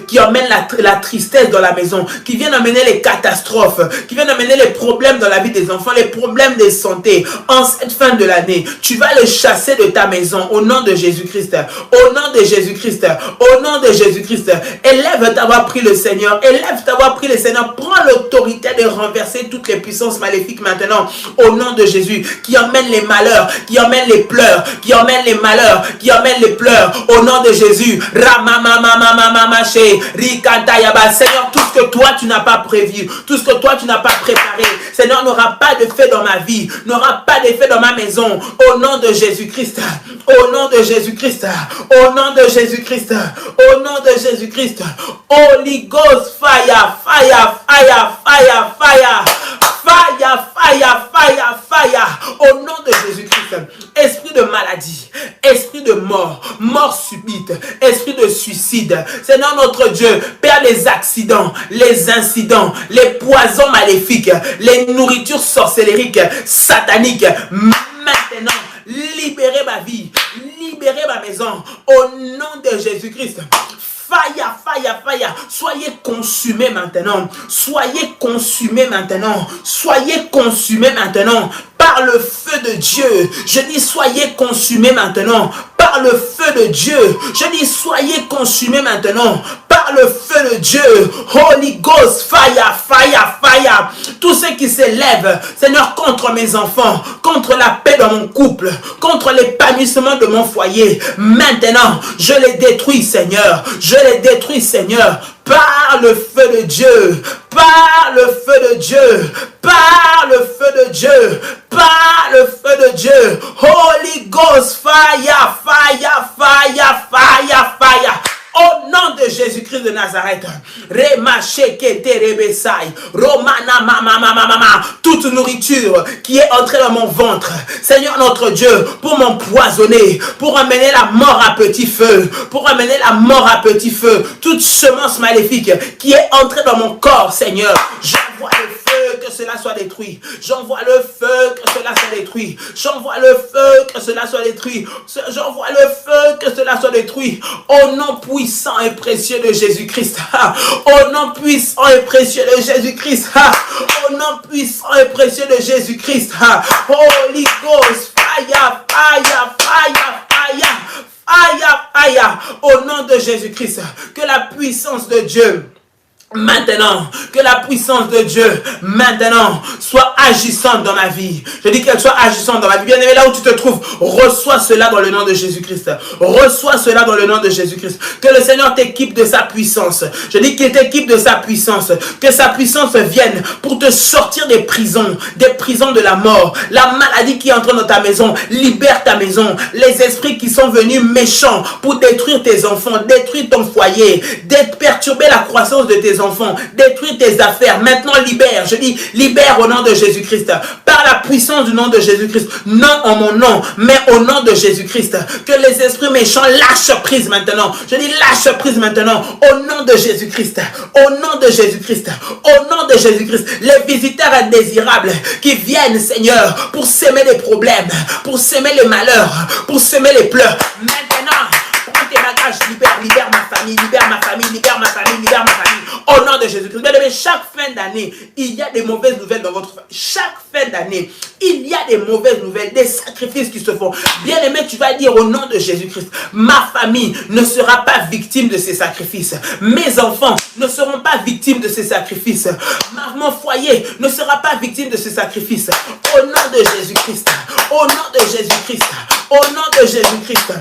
qui emmènent la tristesse dans la maison, qui viennent amener les catastrophes, qui viennent amener les problèmes dans la vie des enfants, les problèmes de santé. En cette fin de l'année, tu vas les chasser de ta maison au nom de Jésus-Christ. Au nom de Jésus-Christ. Au nom de Jésus-Christ. Élève ta voix, prie le Seigneur. Élève ta voix, prie le Seigneur. Prends l'autorité de renverser toutes les puissances maléfiques maintenant. Au nom de Jésus. Qui emmènent les malheurs, qui emmènent les pleurs, qui emmènent les malheurs, qui emmènent les pleurs. Au nom de Jésus. Seigneur, tout ce que toi tu n'as pas prévu, tout ce que toi tu n'as pas préparé, Seigneur, n'aura pas d'effet dans ma vie, n'aura pas d'effet dans ma maison. Au nom de Jésus-Christ. Au nom de Jésus-Christ. Au nom de Jésus-Christ. Au nom de Jésus-Christ. Holy Ghost, fire, fire, fire, fire, fire. Fire, fire, fire, fire. Au nom de Jésus-Christ. Esprit de maladie, esprit de mort, mort subite, esprit de suicide. Seigneur notre Dieu, Père, les accidents, les incidents, les poisons maléfiques, les nourritures sorcellériques, sataniques, maintenant, libérez ma vie, libérez ma maison, au nom de Jésus-Christ. Fire, fire, fire. Soyez consumés maintenant. Soyez consumés maintenant. Soyez consumés maintenant. Par le feu de Dieu. Je dis soyez consumés maintenant. Par le feu de Dieu. Je dis soyez consumés maintenant. Par le feu de Dieu. Holy Ghost, fire, fire, fire. Tous ceux qui s'élèvent, Seigneur, contre mes enfants, contre la paix dans mon couple, contre l'épanouissement de mon foyer. Maintenant, je les détruis, Seigneur. Je les détruis, Seigneur. Par le feu de Dieu, par le feu de Dieu, par le feu de Dieu, par le feu de Dieu. Holy Ghost, fire, fire, fire, fire, fire. Au nom de Jésus-Christ de Nazareth. Toute nourriture qui est entrée dans mon ventre, Seigneur notre Dieu, pour m'empoisonner, pour amener la mort à petit feu, pour amener la mort à petit feu, toute semence maléfique qui est entrée dans mon corps, Seigneur, j'envoie le feu, que cela soit détruit. J'envoie le feu, que cela soit détruit. J'envoie le feu, que cela soit détruit. J'envoie le feu, que cela soit détruit. Au nom puissant et précieux de Jésus-Christ. Au nom puissant et précieux de Jésus-Christ. Au nom puissant et précieux de Jésus-Christ. Holy Ghost, fire, fire, fire, fire. Aïe, aïe, au nom de Jésus-Christ, que la puissance de Dieu maintenant, que la puissance de Dieu maintenant soit agissante dans ma vie. Je dis qu'elle soit agissante dans ma vie. Bien aimé, là où tu te trouves, reçois cela dans le nom de Jésus-Christ. Reçois cela dans le nom de Jésus-Christ. Que le Seigneur t'équipe de sa puissance. Je dis qu'il t'équipe de sa puissance. Que sa puissance vienne pour te sortir des prisons de la mort. La maladie qui est entrée dans ta maison, libère ta maison. Les esprits qui sont venus méchants pour détruire tes enfants, détruire ton foyer, perturber la croissance de tes enfants, détruire tes affaires. Maintenant, libère. Je dis, libère au nom de Jésus-Christ. Par la puissance du nom de Jésus-Christ. Non en mon nom, mais au nom de Jésus-Christ. Que les esprits méchants lâchent prise maintenant. Je dis, lâche prise maintenant. Au nom de Jésus-Christ. Au nom de Jésus-Christ. Au nom de Jésus-Christ. Les visiteurs indésirables qui viennent, Seigneur, pour s'aimer des problèmes, pour s'aimer les malheurs, pour s'aimer les pleurs. Maintenant, prends tes bagages, libère ma famille, libère ma famille, libère ma famille, libère ma famille. Au nom de Jésus-Christ. Bien aimé, chaque fin d'année, il y a des mauvaises nouvelles dans votre famille. Chaque fin d'année, il y a des mauvaises nouvelles, des sacrifices qui se font. Bien aimé, tu vas dire au nom de Jésus-Christ, ma famille ne sera pas victime de ces sacrifices. Mes enfants ne seront pas victimes de ces sacrifices. Mon foyer ne sera pas victime de ces sacrifices. Au nom de Jésus-Christ. Au nom de Jésus-Christ. Au nom de Jésus-Christ.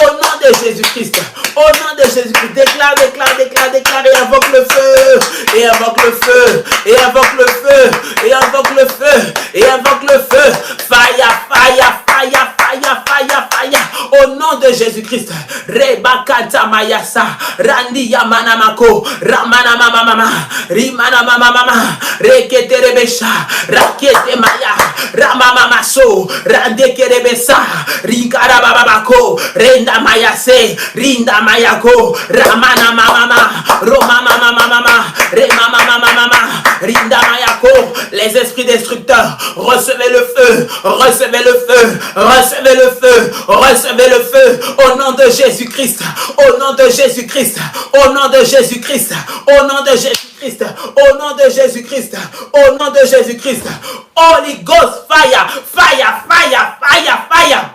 Au nom de Jésus-Christ. Au nom de Jésus-Christ. Déclare, déclare, déclare, déclare et invoque le feu. Et invoque le feu. Et invoque le feu. Et invoque le feu. Et invoque le feu. Fire, fire, fire, fire, fire, fire. Au nom de Jésus-Christ. Rebakata mayasa. Randi yamanamako. Ramana mama mama. Rimana mama mama. Rekete rebesha. Rakete maya. Ramama maso. Rande kerebesa. Rikara bababako. Renda mayase. Rinda mayako. Ramana mama mama. Roma mama mama. Remama mama mama. Rinda mayako. Les esprits destructeurs. Recevez le feu. Recevez le feu. Recevez le feu. Recevez le feu. Au nom de Jésus-Christ. Au nom de Jésus-Christ. Au nom de Jésus-Christ. Au nom de Jésus-Christ. Au nom de Jésus-Christ. Au nom de Jésus-Christ. Holy Ghost fire. Fire. Fire. Fire. Fire.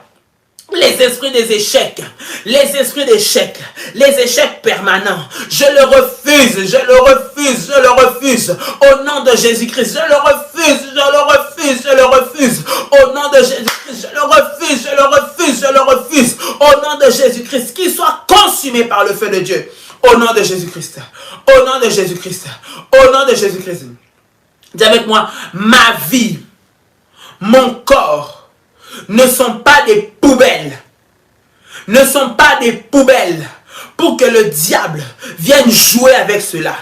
Les esprits des échecs, les esprits d'échecs, les échecs permanents, je le refuse, je le refuse, je le refuse, au nom de Jésus-Christ, je le refuse, je le refuse, je le refuse, au nom de Jésus-Christ, je le refuse, je le refuse, je le refuse, au nom de Jésus-Christ, qu'il soit consumé par le feu de Dieu, au nom de Jésus-Christ, au nom de Jésus-Christ, au nom de Jésus-Christ. Dis avec moi, ma vie, mon corps, ne sont pas des poubelles. Ne sont pas des poubelles pour que le diable vienne jouer avec cela.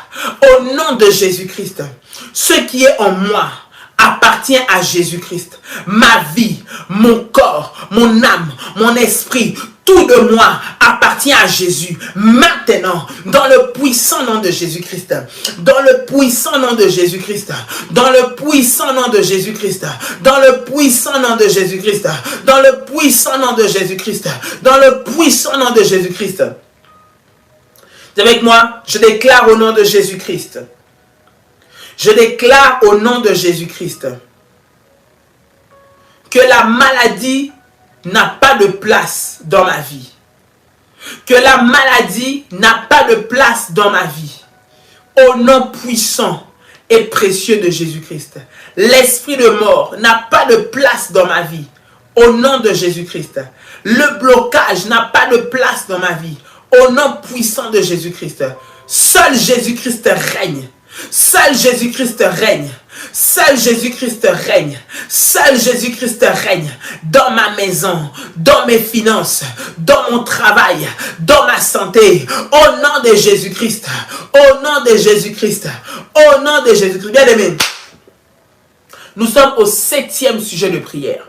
Au nom de Jésus-Christ, ce qui est en moi appartient à Jésus-Christ. Ma vie, mon corps, mon âme, mon esprit, tout de moi appartient à Jésus. Maintenant, dans le puissant nom de Jésus-Christ, dans le puissant nom de Jésus-Christ, dans le puissant nom de Jésus-Christ, dans le puissant nom de Jésus-Christ, dans le puissant nom de Jésus-Christ, dans le puissant nom de Jésus-Christ. Avec moi, je déclare au nom de Jésus-Christ. Je déclare au nom de Jésus-Christ que la maladie n'a pas de place dans ma vie. Que la maladie n'a pas de place dans ma vie. Au nom puissant et précieux de Jésus-Christ. L'esprit de mort n'a pas de place dans ma vie. Au nom de Jésus-Christ. Le blocage n'a pas de place dans ma vie. Au nom puissant de Jésus-Christ. Seul Jésus-Christ règne. Seul Jésus-Christ règne. Seul Jésus-Christ règne. Seul Jésus-Christ règne dans ma maison, dans mes finances, dans mon travail, dans ma santé. Au nom de Jésus-Christ. Au nom de Jésus-Christ. Au nom de Jésus-Christ. Bien aimé, nous sommes au 7e sujet de prière.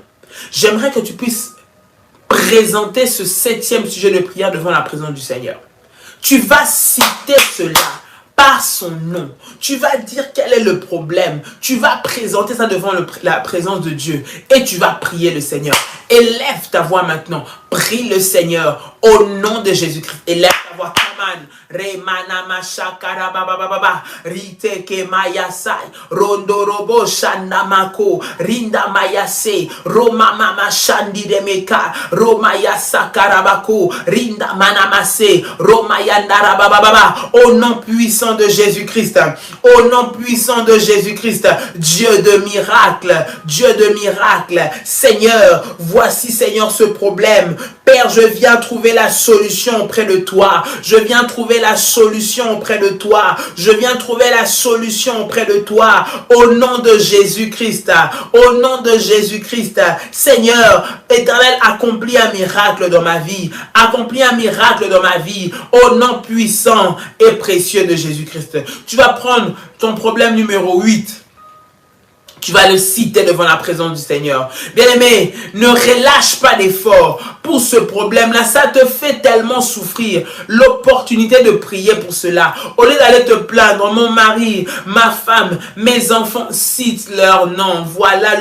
J'aimerais que tu puisses présenter ce 7e sujet de prière devant la présence du Seigneur. Tu vas citer cela par son nom. Tu vas dire quel est le problème. Tu vas présenter ça devant la présence de Dieu. Et tu vas prier le Seigneur. Élève ta voix maintenant. Prie le Seigneur au nom de Jésus-Christ. Élève ta voix. Kaman. Remana mashakara baba baba. Rite ke mayasai. Rondorobo shandamako. Rinda mayase. Roma mama shandi demeka. Roma yasakarabako. Rinda manamase. Roma yandara baba baba. Au nom puissant de Jésus-Christ. Au nom puissant de Jésus-Christ. Dieu de miracle. Dieu de miracle. Seigneur, voici Seigneur ce problème. Père, je viens trouver la solution auprès de toi. Je viens trouver la solution auprès de toi. Je viens trouver la solution auprès de toi. Au nom de Jésus-Christ. Au nom de Jésus-Christ. Seigneur, Éternel, accomplis un miracle dans ma vie. Accomplis un miracle dans ma vie. Au nom puissant et précieux de Jésus-Christ. Tu vas prendre ton problème numéro 8. Tu vas le citer devant la présence du Seigneur. Bien-aimé, ne relâche pas d'effort pour ce problème-là. Ça te fait tellement souffrir. L'opportunité de prier pour cela. Au lieu d'aller te plaindre, mon mari, ma femme, mes enfants, cite leur nom. Voilà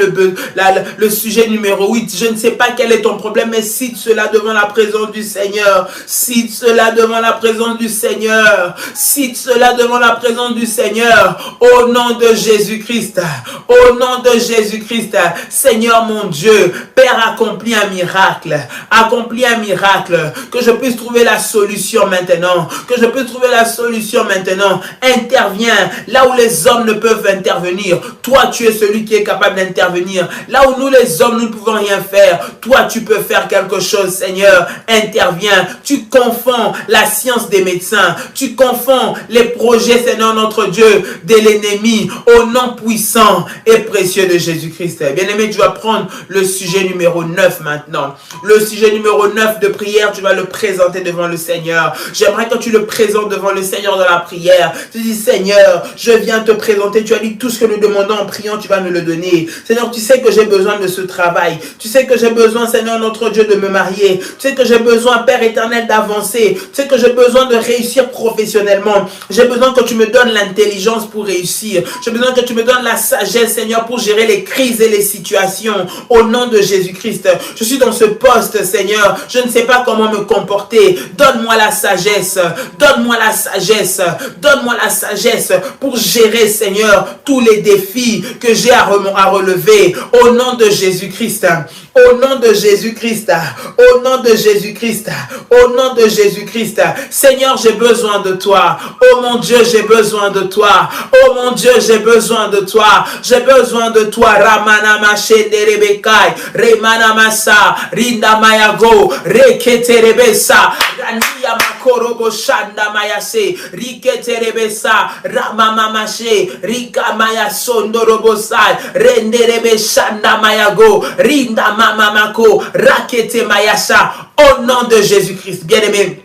le sujet numéro 8. Je ne sais pas quel est ton problème, mais cite cela devant la présence du Seigneur. Cite cela devant la présence du Seigneur. Cite cela devant la présence du Seigneur. Au nom de Jésus-Christ. Au nom de Jésus-Christ, Seigneur mon Dieu, Père, accomplis un miracle. Accomplis un miracle. Que je puisse trouver la solution maintenant. Que je puisse trouver la solution maintenant. Interviens là où les hommes ne peuvent intervenir. Toi, tu es celui qui est capable d'intervenir. Là où nous, les hommes, nous ne pouvons rien faire. Toi, tu peux faire quelque chose, Seigneur. Interviens. Tu confonds la science des médecins. Tu confonds les projets, Seigneur notre Dieu, de l'ennemi. Au nom puissant et précieux de Jésus-Christ. Bien-aimé, tu vas prendre le sujet numéro 9 maintenant. Le sujet numéro 9 de prière, tu vas le présenter devant le Seigneur. J'aimerais que tu le présentes devant le Seigneur dans la prière. Tu dis, Seigneur, je viens te présenter. Tu as dit tout ce que nous demandons en priant, tu vas nous le donner. Seigneur, tu sais que j'ai besoin de ce travail. Tu sais que j'ai besoin, Seigneur notre Dieu, de me marier. Tu sais que j'ai besoin, Père éternel, d'avancer. Tu sais que j'ai besoin de réussir professionnellement. J'ai besoin que tu me donnes l'intelligence pour réussir. J'ai besoin que tu me donnes la sagesse, Seigneur, pour gérer les crises et les situations. Au nom de Jésus-Christ. Je suis dans ce poste, Seigneur. Je ne sais pas comment me comporter. Donne-moi la sagesse. Donne-moi la sagesse. Donne-moi la sagesse pour gérer, Seigneur, tous les défis que j'ai à relever. Au nom de Jésus-Christ. Au nom de Jésus-Christ. Au nom de Jésus-Christ. Au nom de Jésus-Christ. Seigneur, j'ai besoin de toi. Oh mon Dieu, j'ai besoin de toi. Oh mon Dieu, j'ai besoin de toi. J'ai besoin de toi. Ramana Machende Rebekai. Remana Masa. Rinda Mayago. Rekete Rebesa. Rania Makorobo Shanda Mayase. Rikete Rebesa. Ramama Mache. Rika Maya Sondorobosai. Rende Rebe Shanda Mayago. Rinda Mamamako. Rakete Mayasa. Au nom de Jésus-Christ. Bien-aimé,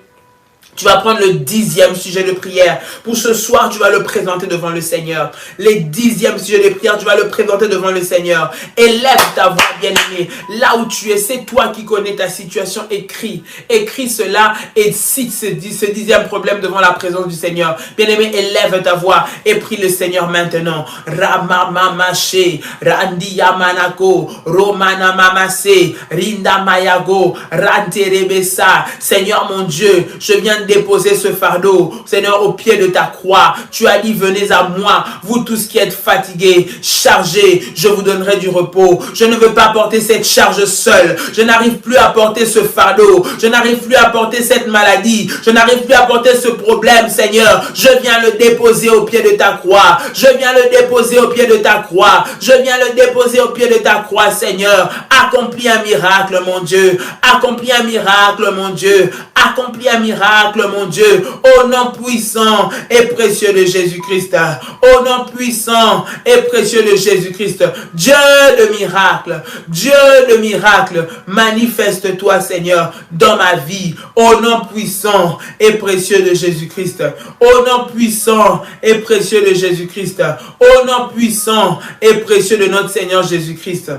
tu vas prendre le 10e sujet de prière. Pour ce soir, tu vas le présenter devant le Seigneur. Les 10e sujet de prière, tu vas le présenter devant le Seigneur. Élève ta voix, bien-aimé. Là où tu es, c'est toi qui connais ta situation. Écris. Écris cela et cite ce 10e problème devant la présence du Seigneur. Bien-aimé, élève ta voix et prie le Seigneur maintenant. Ramamamashe, Randiya Manako, Romana Mamase, Rinda Mayago, Ranterebesa. Seigneur mon Dieu, je viens de déposer ce fardeau, Seigneur, au pied de ta croix. Tu as dit, venez à moi, vous tous qui êtes fatigués, chargés, je vous donnerai du repos. Je ne veux pas porter cette charge seule. Je n'arrive plus à porter ce fardeau. Je n'arrive plus à porter cette maladie. Je n'arrive plus à porter ce problème, Seigneur. Je viens le déposer au pied de ta croix. Je viens le déposer au pied de ta croix. Je viens le déposer au pied de ta croix, Seigneur. Accomplis un miracle, mon Dieu. Accomplis un miracle, mon Dieu. Accomplis un miracle, miracle, mon Dieu, au nom puissant et précieux de Jésus-Christ. Au nom puissant et précieux de Jésus-Christ. Dieu de miracle, manifeste-toi, Seigneur, dans ma vie, au nom puissant et précieux de Jésus-Christ. Au nom puissant et précieux de Jésus-Christ. Au nom puissant et précieux de notre Seigneur Jésus-Christ.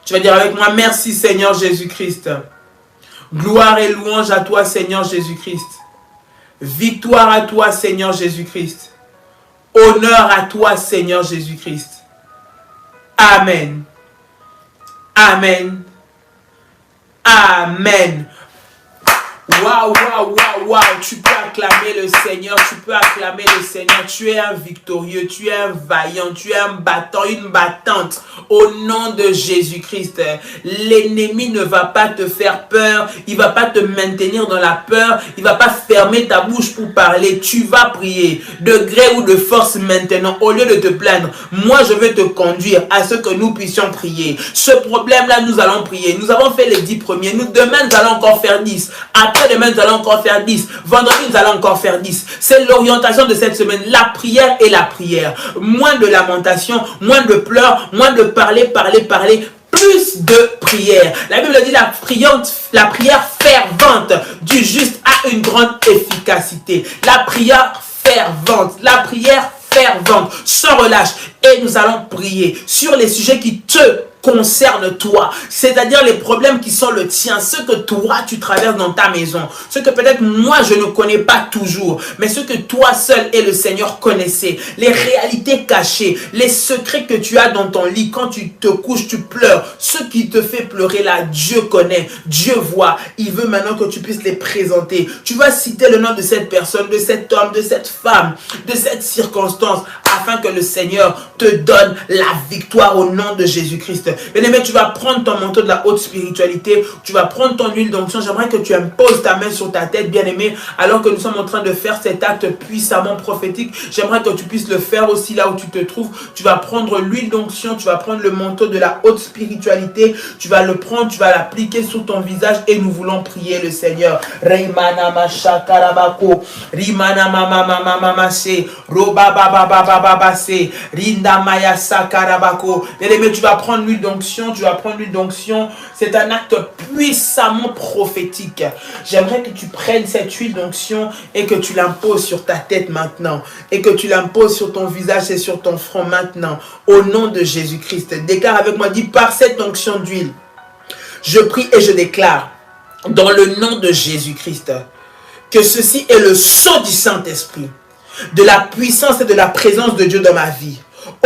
Tu vas dire avec moi, merci Seigneur Jésus-Christ. Gloire et louange à toi Seigneur Jésus-Christ. Victoire à toi Seigneur Jésus-Christ. Honneur à toi Seigneur Jésus-Christ. Amen. Amen. Amen. Waouh, waouh, waouh, waouh. Tu peux acclamer le Seigneur, tu peux acclamer le Seigneur. Tu es un victorieux, tu es un vaillant, tu es un battant, une battante. Au nom de Jésus-Christ, l'ennemi ne va pas te faire peur, il ne va pas te maintenir dans la peur, il ne va pas fermer ta bouche pour parler. Tu vas prier de gré ou de force maintenant. Au lieu de te plaindre, moi je vais te conduire à ce que nous puissions prier. Ce problème-là, nous allons prier. Nous avons fait les 10 premiers. Demain, nous allons encore faire 10. Après-demain, nous allons encore faire 10. Vendredi, nous allons encore faire 10. C'est l'orientation de cette semaine. La prière et la prière. Moins de lamentation, moins de pleurs, moins de parler. Plus de prière. La Bible dit la prière fervente du juste a une grande efficacité. La prière fervente. Sans relâche. Et nous allons prier sur les sujets qui te concerne toi, c'est-à-dire les problèmes qui sont le tien, ce que toi tu traverses dans ta maison, ce que peut-être moi je ne connais pas toujours, mais ce que toi seul et le Seigneur connaissez, les réalités cachées, les secrets que tu as dans ton lit, quand tu te couches, tu pleures, ce qui te fait pleurer là, Dieu connaît, Dieu voit, il veut maintenant que tu puisses les présenter. Tu vas citer le nom de cette personne, de cet homme, de cette femme, de cette circonstance, afin que le Seigneur te donne la victoire au nom de Jésus-Christ. Bien-aimé, tu vas prendre ton manteau de la haute spiritualité, tu vas prendre ton huile d'onction. J'aimerais que tu imposes ta main sur ta tête, bien-aimé, alors que nous sommes en train de faire cet acte puissamment prophétique. J'aimerais que tu puisses le faire aussi là où tu te trouves. Tu vas prendre l'huile d'onction, tu vas prendre le manteau de la haute spiritualité, tu vas le prendre, tu vas l'appliquer sur ton visage et nous voulons prier le Seigneur. Reimana macha karabako, rimana mama mama mama se, roba baba baba baba se, rinda maya sakarabako. Bien-aimé, tu vas prendre l'huile d'onction, c'est un acte puissamment prophétique. J'aimerais que tu prennes cette huile d'onction et que tu l'imposes sur ta tête maintenant, et que tu l'imposes sur ton visage et sur ton front maintenant, au nom de Jésus-Christ. Déclare avec moi, dis, par cette onction d'huile, je prie et je déclare, dans le nom de Jésus-Christ, que ceci est le sceau du Saint-Esprit, de la puissance et de la présence de Dieu dans ma vie.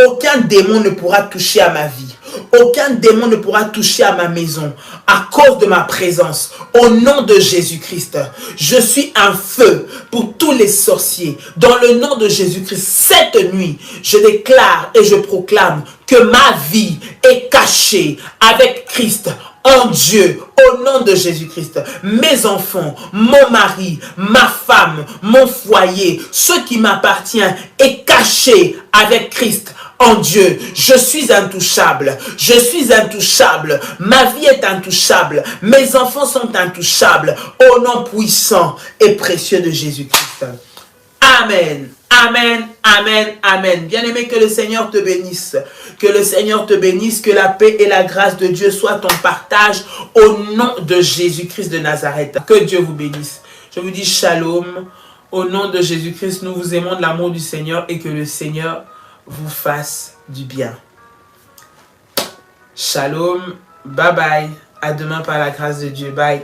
Aucun démon ne pourra toucher à ma vie. Aucun démon ne pourra toucher à ma maison à cause de ma présence. Au nom de Jésus-Christ, je suis un feu pour tous les sorciers. Dans le nom de Jésus-Christ, cette nuit, je déclare et je proclame que ma vie est cachée avec Christ en Dieu, au nom de Jésus-Christ. Mes enfants, mon mari, ma femme, mon foyer, ce qui m'appartient est caché avec Christ en Dieu. Je suis intouchable. Je suis intouchable. Ma vie est intouchable. Mes enfants sont intouchables. Au nom puissant et précieux de Jésus-Christ. Amen. Amen, amen, amen. Bien-aimé, que le Seigneur te bénisse. Que le Seigneur te bénisse. Que la paix et la grâce de Dieu soient ton partage au nom de Jésus-Christ de Nazareth. Que Dieu vous bénisse. Je vous dis shalom. Au nom de Jésus-Christ, nous vous aimons de l'amour du Seigneur et que le Seigneur vous fasse du bien. Shalom. Bye bye. À demain par la grâce de Dieu. Bye.